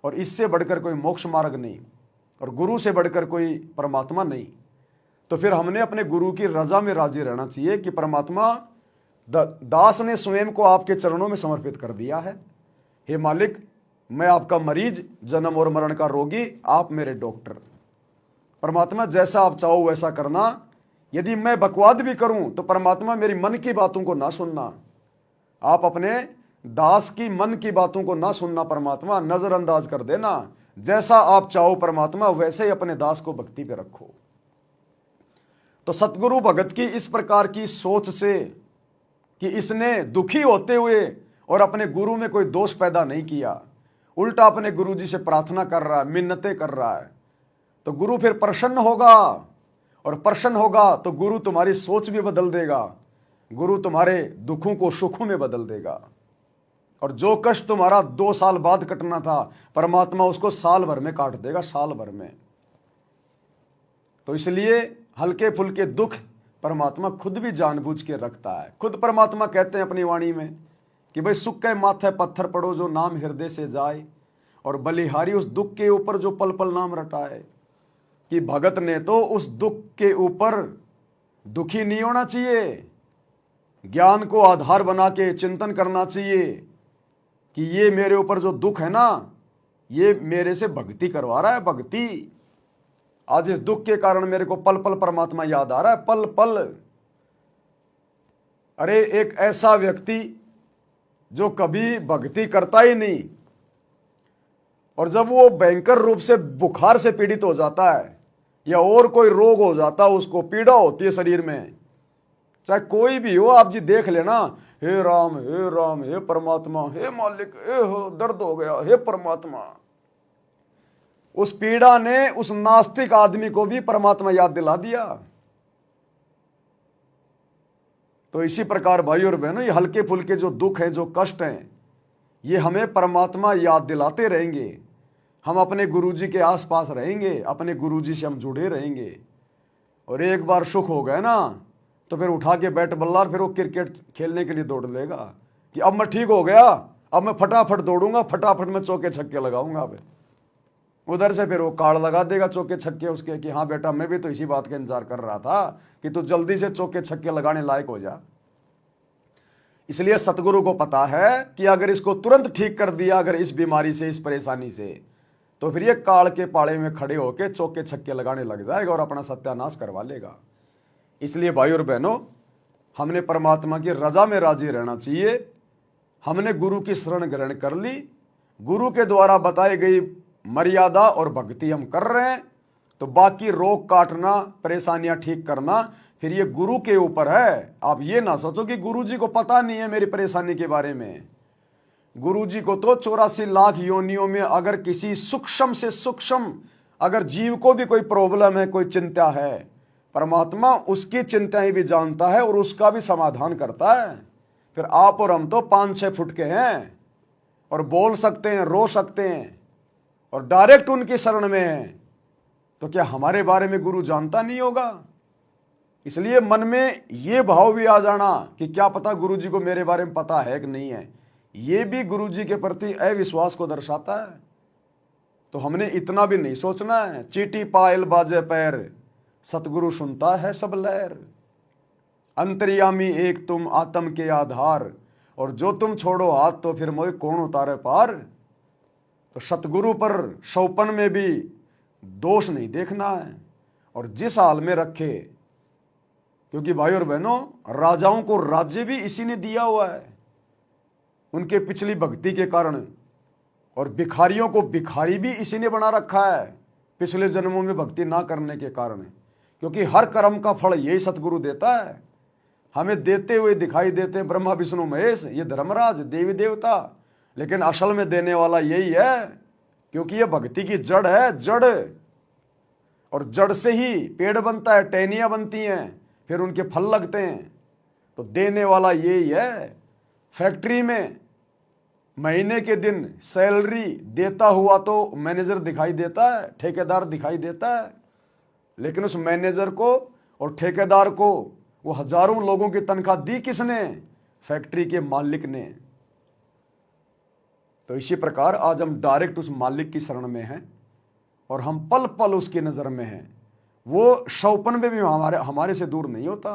और इससे बढ़कर कोई मोक्ष मार्ग नहीं, और गुरु से बढ़कर कोई परमात्मा नहीं। तो फिर हमने अपने गुरु की रजा में राजी रहना चाहिए कि परमात्मा दास ने स्वयं को आपके चरणों में समर्पित कर दिया है। हे मालिक, मैं आपका मरीज, जन्म और मरण का रोगी, आप मेरे डॉक्टर। परमात्मा जैसा आप चाहो वैसा करना। यदि मैं बकवाद भी करूं तो परमात्मा मेरी मन की बातों को ना सुनना। आप अपने दास की मन की बातों को ना सुनना परमात्मा, नजरअंदाज कर देना। जैसा आप चाहो परमात्मा वैसे ही अपने दास को भक्ति पे रखो। तो सतगुरु भगत की इस प्रकार की सोच से कि इसने दुखी होते हुए और अपने गुरु में कोई दोष पैदा नहीं किया, उल्टा अपने गुरु जी से प्रार्थना कर रहा है, मिन्नतें कर रहा है, तो गुरु फिर प्रसन्न होगा। और प्रसन्न होगा तो गुरु तुम्हारी सोच भी बदल देगा, गुरु तुम्हारे दुखों को सुखों में बदल देगा। और जो कष्ट तुम्हारा 2 साल बाद कटना था, परमात्मा उसको साल भर में काट देगा, साल भर में। तो इसलिए हल्के फुल्के दुख परमात्मा खुद भी जानबूझ के रखता है। खुद परमात्मा कहते हैं अपनी वाणी में कि भाई सुख के माथे पत्थर पड़ो जो नाम हृदय से जाए, और बलिहारी उस दुख के ऊपर जो पल पल नाम रटाए। कि भगत ने तो उस दुख के ऊपर दुखी नहीं होना चाहिए, ज्ञान को आधार बना के चिंतन करना चाहिए कि ये मेरे ऊपर जो दुख है ना, ये मेरे से भक्ति करवा रहा है, भक्ति। आज इस दुख के कारण मेरे को पल पल परमात्मा याद आ रहा है, पल पल। अरे एक ऐसा व्यक्ति जो कभी भक्ति करता ही नहीं, और जब वो भयंकर रूप से बुखार से पीड़ित हो जाता है या और कोई रोग हो जाता है, उसको पीड़ा होती है शरीर में, चाहे कोई भी हो, आप जी देख लेना, हे राम हे राम, हे परमात्मा, हे मालिक, हे हो दर्द हो गया, हे परमात्मा। उस पीड़ा ने उस नास्तिक आदमी को भी परमात्मा याद दिला दिया। तो इसी प्रकार भाई और बहनों, ये हल्के फुल्के जो दुख हैं, जो कष्ट हैं, ये हमें परमात्मा याद दिलाते रहेंगे। हम अपने गुरुजी के आसपास रहेंगे, अपने गुरुजी से हम जुड़े रहेंगे। और एक बार सुख हो गए ना, तो फिर उठा के बैट बल्ला, फिर वो क्रिकेट खेलने के लिए दौड़ लेगा कि अब मैं ठीक हो गया, अब मैं फटाफट दौड़ूंगा, फटाफट मैं चौके छक्के लगाऊंगा। अब उधर से फिर वो कार्ड लगा देगा चौके छक्के उसके कि हाँ बेटा, मैं भी तो इसी बात का इंतजार कर रहा था कि तू जल्दी से चौके छक्के लगाने लायक हो जा। इसलिए सतगुरु को पता है कि अगर इसको तुरंत ठीक कर दिया, अगर इस बीमारी से, इस परेशानी से, तो फिर ये काल के पाड़े में खड़े होकर चौके छक्के लगाने लग जाएगा और अपना सत्यानाश करवा लेगा। इसलिए भाई और बहनों, हमने परमात्मा की रजा में राजी रहना चाहिए। हमने गुरु की शरण ग्रहण कर ली, गुरु के द्वारा बताई गई मर्यादा और भक्ति हम कर रहे हैं, तो बाकी रोग काटना, परेशानियां ठीक करना, फिर ये गुरु के ऊपर है। आप ये ना सोचो कि गुरु जी को पता नहीं है मेरी परेशानी के बारे में। गुरु जी को तो 84 लाख योनियों में अगर किसी सूक्ष्म से सूक्ष्म अगर जीव को भी कोई प्रॉब्लम है, कोई चिंता है, परमात्मा उसकी चिंताएं भी जानता है और उसका भी समाधान करता है। फिर आप और हम तो 5-6 फुट के हैं और बोल सकते हैं, रो सकते हैं और डायरेक्ट उनकी शरण में हैं, तो क्या हमारे बारे में गुरु जानता नहीं होगा? इसलिए मन में ये भाव भी आ जाना कि क्या पता गुरु जी को मेरे बारे में पता है कि नहीं है, ये भी गुरु जी के प्रति अविश्वास को दर्शाता है। तो हमने इतना भी नहीं सोचना है, चीटी पायल बाजे पैर, सतगुरु सुनता है सब लहर। अंतर्यामी एक तुम आत्म के आधार, और जो तुम छोड़ो हाथ तो फिर मोए कौन उतारे पार। तो सतगुरु पर शौपन में भी दोष नहीं देखना है, और जिस हाल में रखे, क्योंकि भाई और बहनों, राजाओं को राज्य भी इसी ने दिया हुआ है उनके पिछली भक्ति के कारण, और भिखारियों को भिखारी भी इसी ने बना रखा है पिछले जन्मों में भक्ति ना करने के कारण। क्योंकि हर कर्म का फल यही सतगुरु देता है, हमें देते हुए दिखाई देते हैं ब्रह्मा विष्णु महेश, ये धर्मराज देवी देवता, लेकिन असल में देने वाला यही है, क्योंकि ये भक्ति की जड़ है, जड़। और जड़ से ही पेड़ बनता है, टहनियां बनती हैं, फिर उनके फल लगते हैं। तो देने वाला यही है। फैक्ट्री में महीने के दिन सैलरी देता हुआ तो मैनेजर दिखाई देता है, ठेकेदार दिखाई देता है, लेकिन उस मैनेजर को और ठेकेदार को वो हजारों लोगों की तनख्वाह दी किसने? फैक्ट्री के मालिक ने। तो इसी प्रकार आज हम डायरेक्ट उस मालिक की शरण में हैं। और हम पल पल उसकी नज़र में हैं। वो शौपन में भी हमारे से दूर नहीं होता।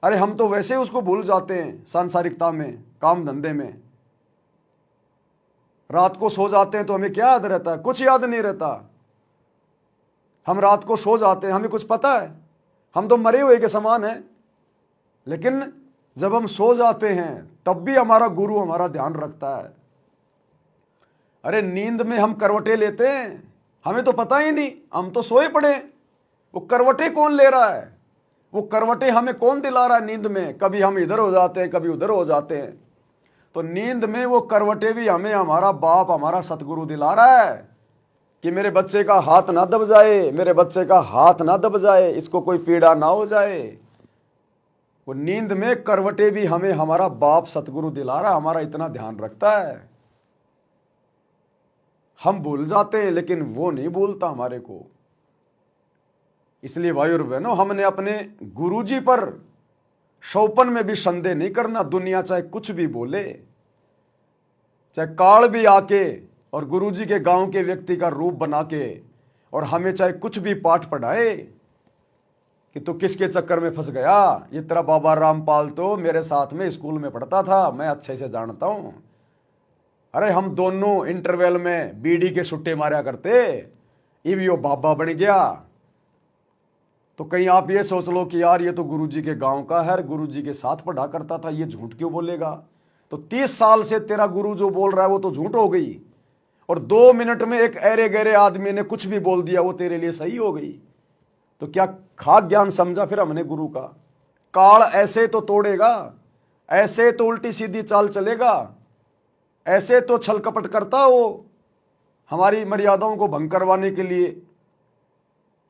अरे हम तो वैसे उसको भूल जाते हैं सांसारिकता में, काम धंधे में। रात को सो जाते हैं तो हमें क्या याद रहता है? कुछ याद नहीं रहता। हम रात को सो जाते हैं, हमें कुछ पता है? हम तो मरे हुए के समान हैं। लेकिन जब हम सो जाते हैं तब भी हमारा गुरु हमारा ध्यान रखता है। अरे नींद में हम करवटें लेते हैं, हमें तो पता ही नहीं, हम तो सोए पड़े। वो करवटें कौन ले रहा है? वो करवटें हमें कौन दिला रहा है नींद में? कभी हम इधर हो जाते हैं, कभी उधर हो जाते हैं। तो नींद में वो करवटें भी हमें हमारा बाप, हमारा सतगुरु दिला रहा है कि मेरे बच्चे का हाथ ना दब जाए, मेरे बच्चे का हाथ ना दब जाए, इसको कोई पीड़ा ना हो जाए। वो नींद में करवटें भी हमें हमारा बाप सतगुरु दिला रहा है, हमारा इतना ध्यान रखता है। हम भूल जाते हैं लेकिन वो नहीं भूलता हमारे को। इसलिए भाई और बहनों, हमने अपने गुरुजी पर शौपन में भी संदेह नहीं करना। दुनिया चाहे कुछ भी बोले, चाहे काल भी आके और गुरुजी के गांव के व्यक्ति का रूप बना के और हमें चाहे कुछ भी पाठ पढ़ाए कि तू किसके चक्कर में फंस गया, ये तेरा बाबा रामपाल तो मेरे साथ में स्कूल में पढ़ता था, मैं अच्छे से जानता हूं। अरे हम दोनों इंटरवल में बीड़ी के सुट्टे मारा करते, ये वो बाबा बन गया। तो कहीं आप ये सोच लो कि यार ये तो गुरुजी के गांव का है, गुरुजी के साथ पढ़ा करता था, ये झूठ क्यों बोलेगा? तो 30 साल से तेरा गुरु जो बोल रहा है वो तो झूठ हो गई, और 2 मिनट में एक ऐरे गहरे आदमी ने कुछ भी बोल दिया वो तेरे लिए सही हो गई। तो क्या खाक ज्ञान समझा फिर हमने गुरु का? काल ऐसे तो तोड़ेगा, ऐसे तो उल्टी सीधी चाल चलेगा, ऐसे तो छल कपट करता हो हमारी मर्यादाओं को भंग करवाने के लिए।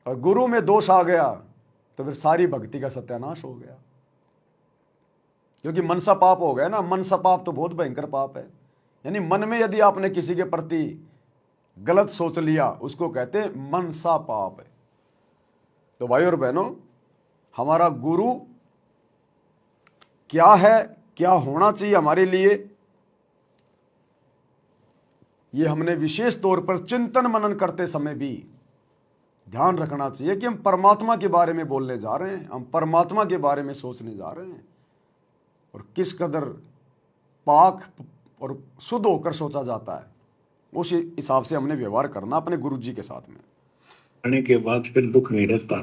और गुरु में दोष आ गया तो फिर सारी भक्ति का सत्यानाश हो गया। क्योंकि मनसा पाप हो गया ना। मनसा पाप तो बहुत भयंकर पाप है। यानी मन में यदि आपने किसी के प्रति गलत सोच लिया, उसको कहते हैं मनसा पाप है। तो भाई और बहनों, हमारा गुरु क्या है, क्या होना चाहिए हमारे लिए, ये हमने विशेष तौर पर चिंतन मनन करते समय भी ध्यान रखना चाहिए कि हम परमात्मा के बारे में बोलने जा रहे हैं, हम परमात्मा के बारे में सोचने जा रहे हैं, और किस कदर पाक और शुद्ध होकर सोचा जाता है, उस हिसाब से हमने व्यवहार करना अपने गुरु जी के साथ में। आने के बाद फिर दुख नहीं रहता,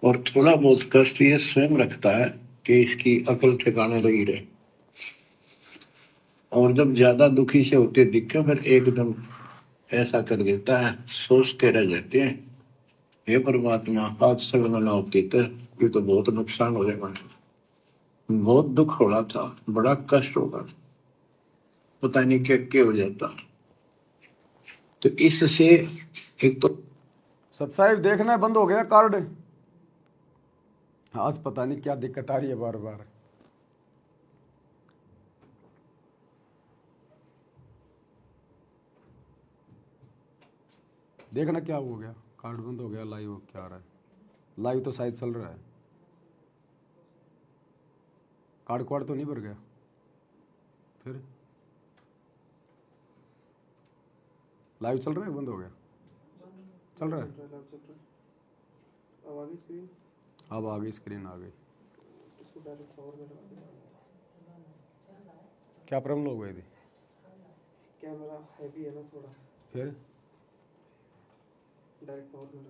और थोड़ा बहुत कष्ट ये स्वयं रखता है कि इसकी अकल ठिकाने लगी रहे। और जब ज्यादा दुखी से होते दिखे फिर एकदम ऐसा कर देता है, सोचते रह जाते हैं, हे परमात्मा आज सगन ना होती तो ये तो बहुत नुकसान हो जाएगा, बहुत दुख हो रहा था, बड़ा कष्ट होगा, पता नहीं क्या हो जाता। तो इससे एक तो सत्साहिब देखना बंद हो गया कार्ड, आज पता नहीं क्या दिक्कत आ रही है बार बार। देखना क्या हो गया, कार्ड बंद हो गया, लाइव क्या आ रहा है? लाइव तो शायद चल रहा है, कार्ड तो नहीं भर गया? फिर लाइव चल रहा है, बंद हो गया? चल रहा है। अब आ गई स्क्रीन, आ गई। क्या प्रॉब्लम हो गई थी? कैमरा हैवी है ना थोड़ा, फिर डायरेक्ट पावर में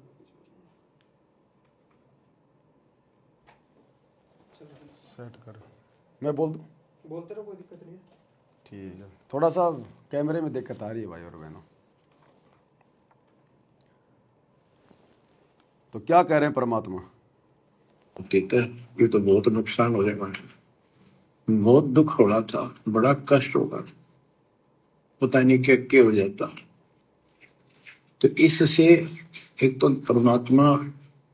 सेट कर, मैं बोल दूं? बोलते रहो, कोई दिक्कत नहीं है। ठीक है, थोड़ा सा कैमरे में दिक्कत आ रही है भाई और बहनों। तो क्या कह रहे हैं परमात्मा? कहते ये तो बहुत नुकसान हो जाएगा, बहुत दुख हो रहा था, बड़ा कष्ट होगा, पता नहीं क्या हो जाता। तो इससे एक तो परमात्मा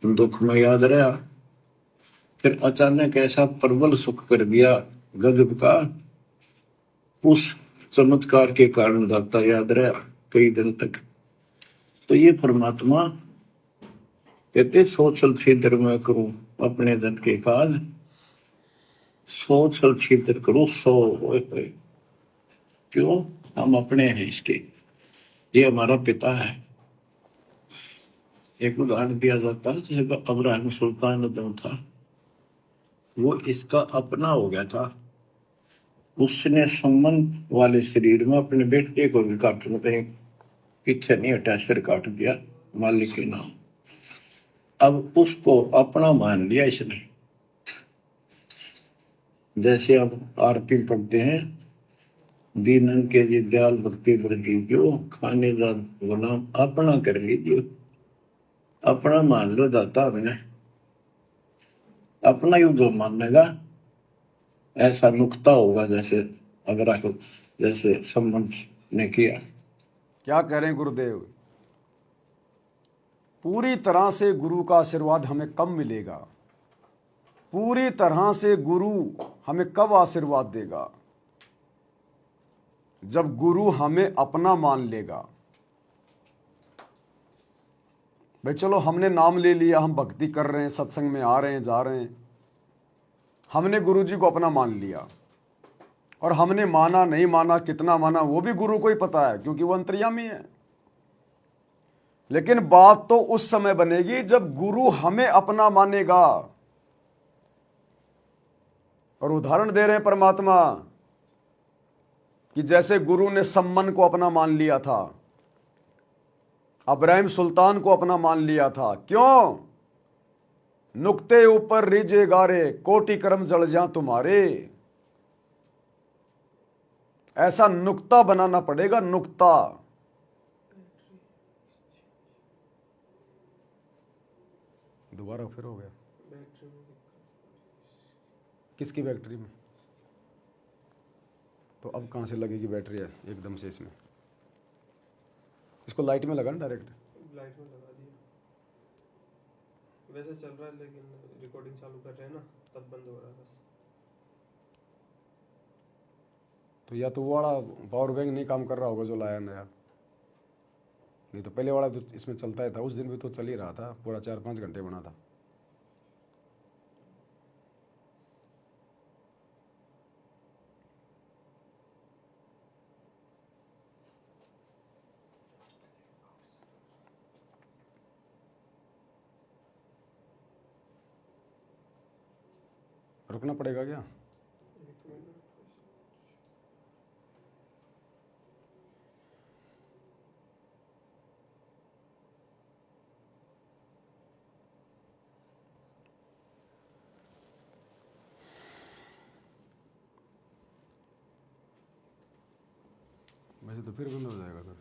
दुख में याद रहा, फिर अचानक ऐसा प्रबल सुख कर दिया गजब का, उस चमत्कार के कारण दाता याद रहा कई दिन तक। तो ये परमात्मा कहते सोचल छिद्र में करूं अपने धन के काज, सोचल छिद्र करूं 100 होए। क्यों? हम अपने हैं इसके, ये हमारा पिता है। एक उदाहरण दिया जाता है, जैसे अब्राहम सुल्तान अदम था, वो इसका अपना हो गया था। उसने संबंध वाले शरीर में अपने बेटे को भी काट, कहीं पीछे नहीं हटा, सिर काट दिया मालिक के नाम। अब उसको अपना मान लिया इसने। जैसे अब आरती पढ़ते हैं, दीनन के जी दयाल भक्ति कर लीजिए, खाने का गुलाम अपना कर लीजिए। अपना मान लो दाता हमने, अपना ही जो मानेगा ऐसा नुक्ता होगा। जैसे अगर आप जैसे संबंध ने किया। क्या कह रहे हैं गुरुदेव? पूरी तरह से गुरु का आशीर्वाद हमें कब मिलेगा? पूरी तरह से गुरु हमें कब आशीर्वाद देगा? जब गुरु हमें अपना मान लेगा। भाई चलो, हमने नाम ले लिया, हम भक्ति कर रहे हैं, सत्संग में आ रहे हैं, जा रहे हैं, हमने गुरु जी को अपना मान लिया। और हमने माना नहीं माना, कितना माना, वो भी गुरु को ही पता है, क्योंकि वो अंतर्यामी है। लेकिन बात तो उस समय बनेगी जब गुरु हमें अपना मानेगा। और उदाहरण दे रहे हैं परमात्मा कि जैसे गुरु ने सम्मन को अपना मान लिया था, अब्राहिम सुल्तान को अपना मान लिया था। क्यों? नुक्ते ऊपर रिजे गारे, कोटि कर्म जल जा तुम्हारे। ऐसा नुक्ता बनाना पड़ेगा, नुक्ता। दोबारा फिर हो गया। किसकी बैटरी में? तो अब कहां से लगेगी बैटरी है एकदम से इसमें? इसको लाइट में लगा ना डायरेक्ट? लाइट में लगा दिया। वैसे चल रहा है, लेकिन रिकॉर्डिंग चालू कर रहे हैं ना, तब बंद हो रहा है बस। तो या तो वो वाला पावर बैंक नहीं काम कर रहा होगा जो लाया नया, नहीं तो पहले वाला तो इसमें चलता ही था। उस दिन भी तो चल ही रहा था, पूरा 4-5 घंटे बना था। रुकना पड़ेगा क्या? वैसे तो फिर बंद हो जाएगा सर।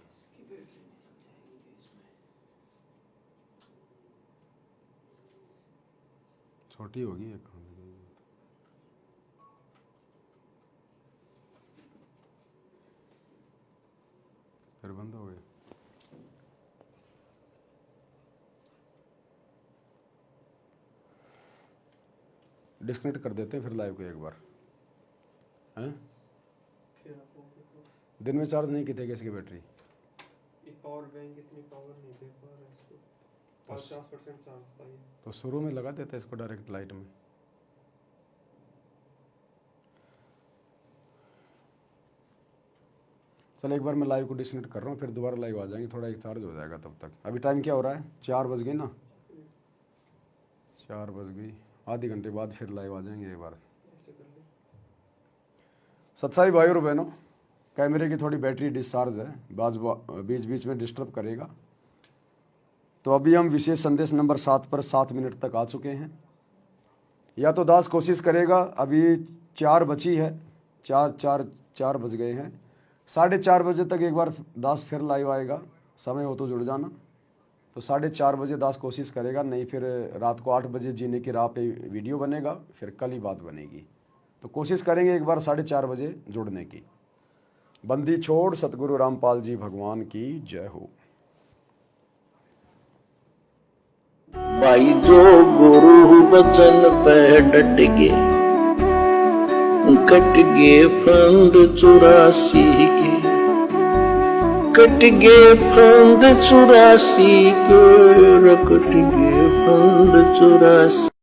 छोटी होगी एक, फिर बंद हो गया। डिस्कनेक्ट कर देते हैं फिर लाइव को एक बार, हैं? दिन में चार्ज नहीं की थी इसकी बैटरी? ये पावर बैंक इतनी पावर नहीं दे पा रहा इसको, 50% चार्ज था ये। तो शुरू में लगा देते इसको डायरेक्ट लाइट में। चलो एक बार मैं लाइव को डिस्कनेक्ट कर रहा हूँ, फिर दोबारा लाइव आ जाएंगे, थोड़ा एक चार्ज हो जाएगा तब तक। अभी टाइम क्या हो रहा है? 4 बज गई ना, 4 बज गई। आधे घंटे बाद फिर लाइव आ जाएंगे एक बार। सत्साई भाई और बहनों, कैमरे की थोड़ी बैटरी डिस्चार्ज है, बीच बीच में डिस्टर्ब करेगा। तो अभी हम विशेष संदेश नंबर 7 पर 7 मिनट तक आ चुके हैं। या तो दास कोशिश करेगा, अभी 4 बची है, 4 बज गए हैं, 4:30 बजे तक एक बार दास फिर लाइव आएगा। समय हो तो जुड़ जाना। तो 4:30 बजे दास कोशिश करेगा, नहीं फिर रात को 8 बजे जीने की राह पे वीडियो बनेगा, फिर कल ही बात बनेगी। तो कोशिश करेंगे एक बार 4:30 बजे जुड़ने की। बंदी छोड़ सतगुरु रामपाल जी भगवान की जय हो। भाई जो गुरु बचन पे डट गए, कट गए फंद 84 के, कट गए फंद 84 के, कट गए फंद 84।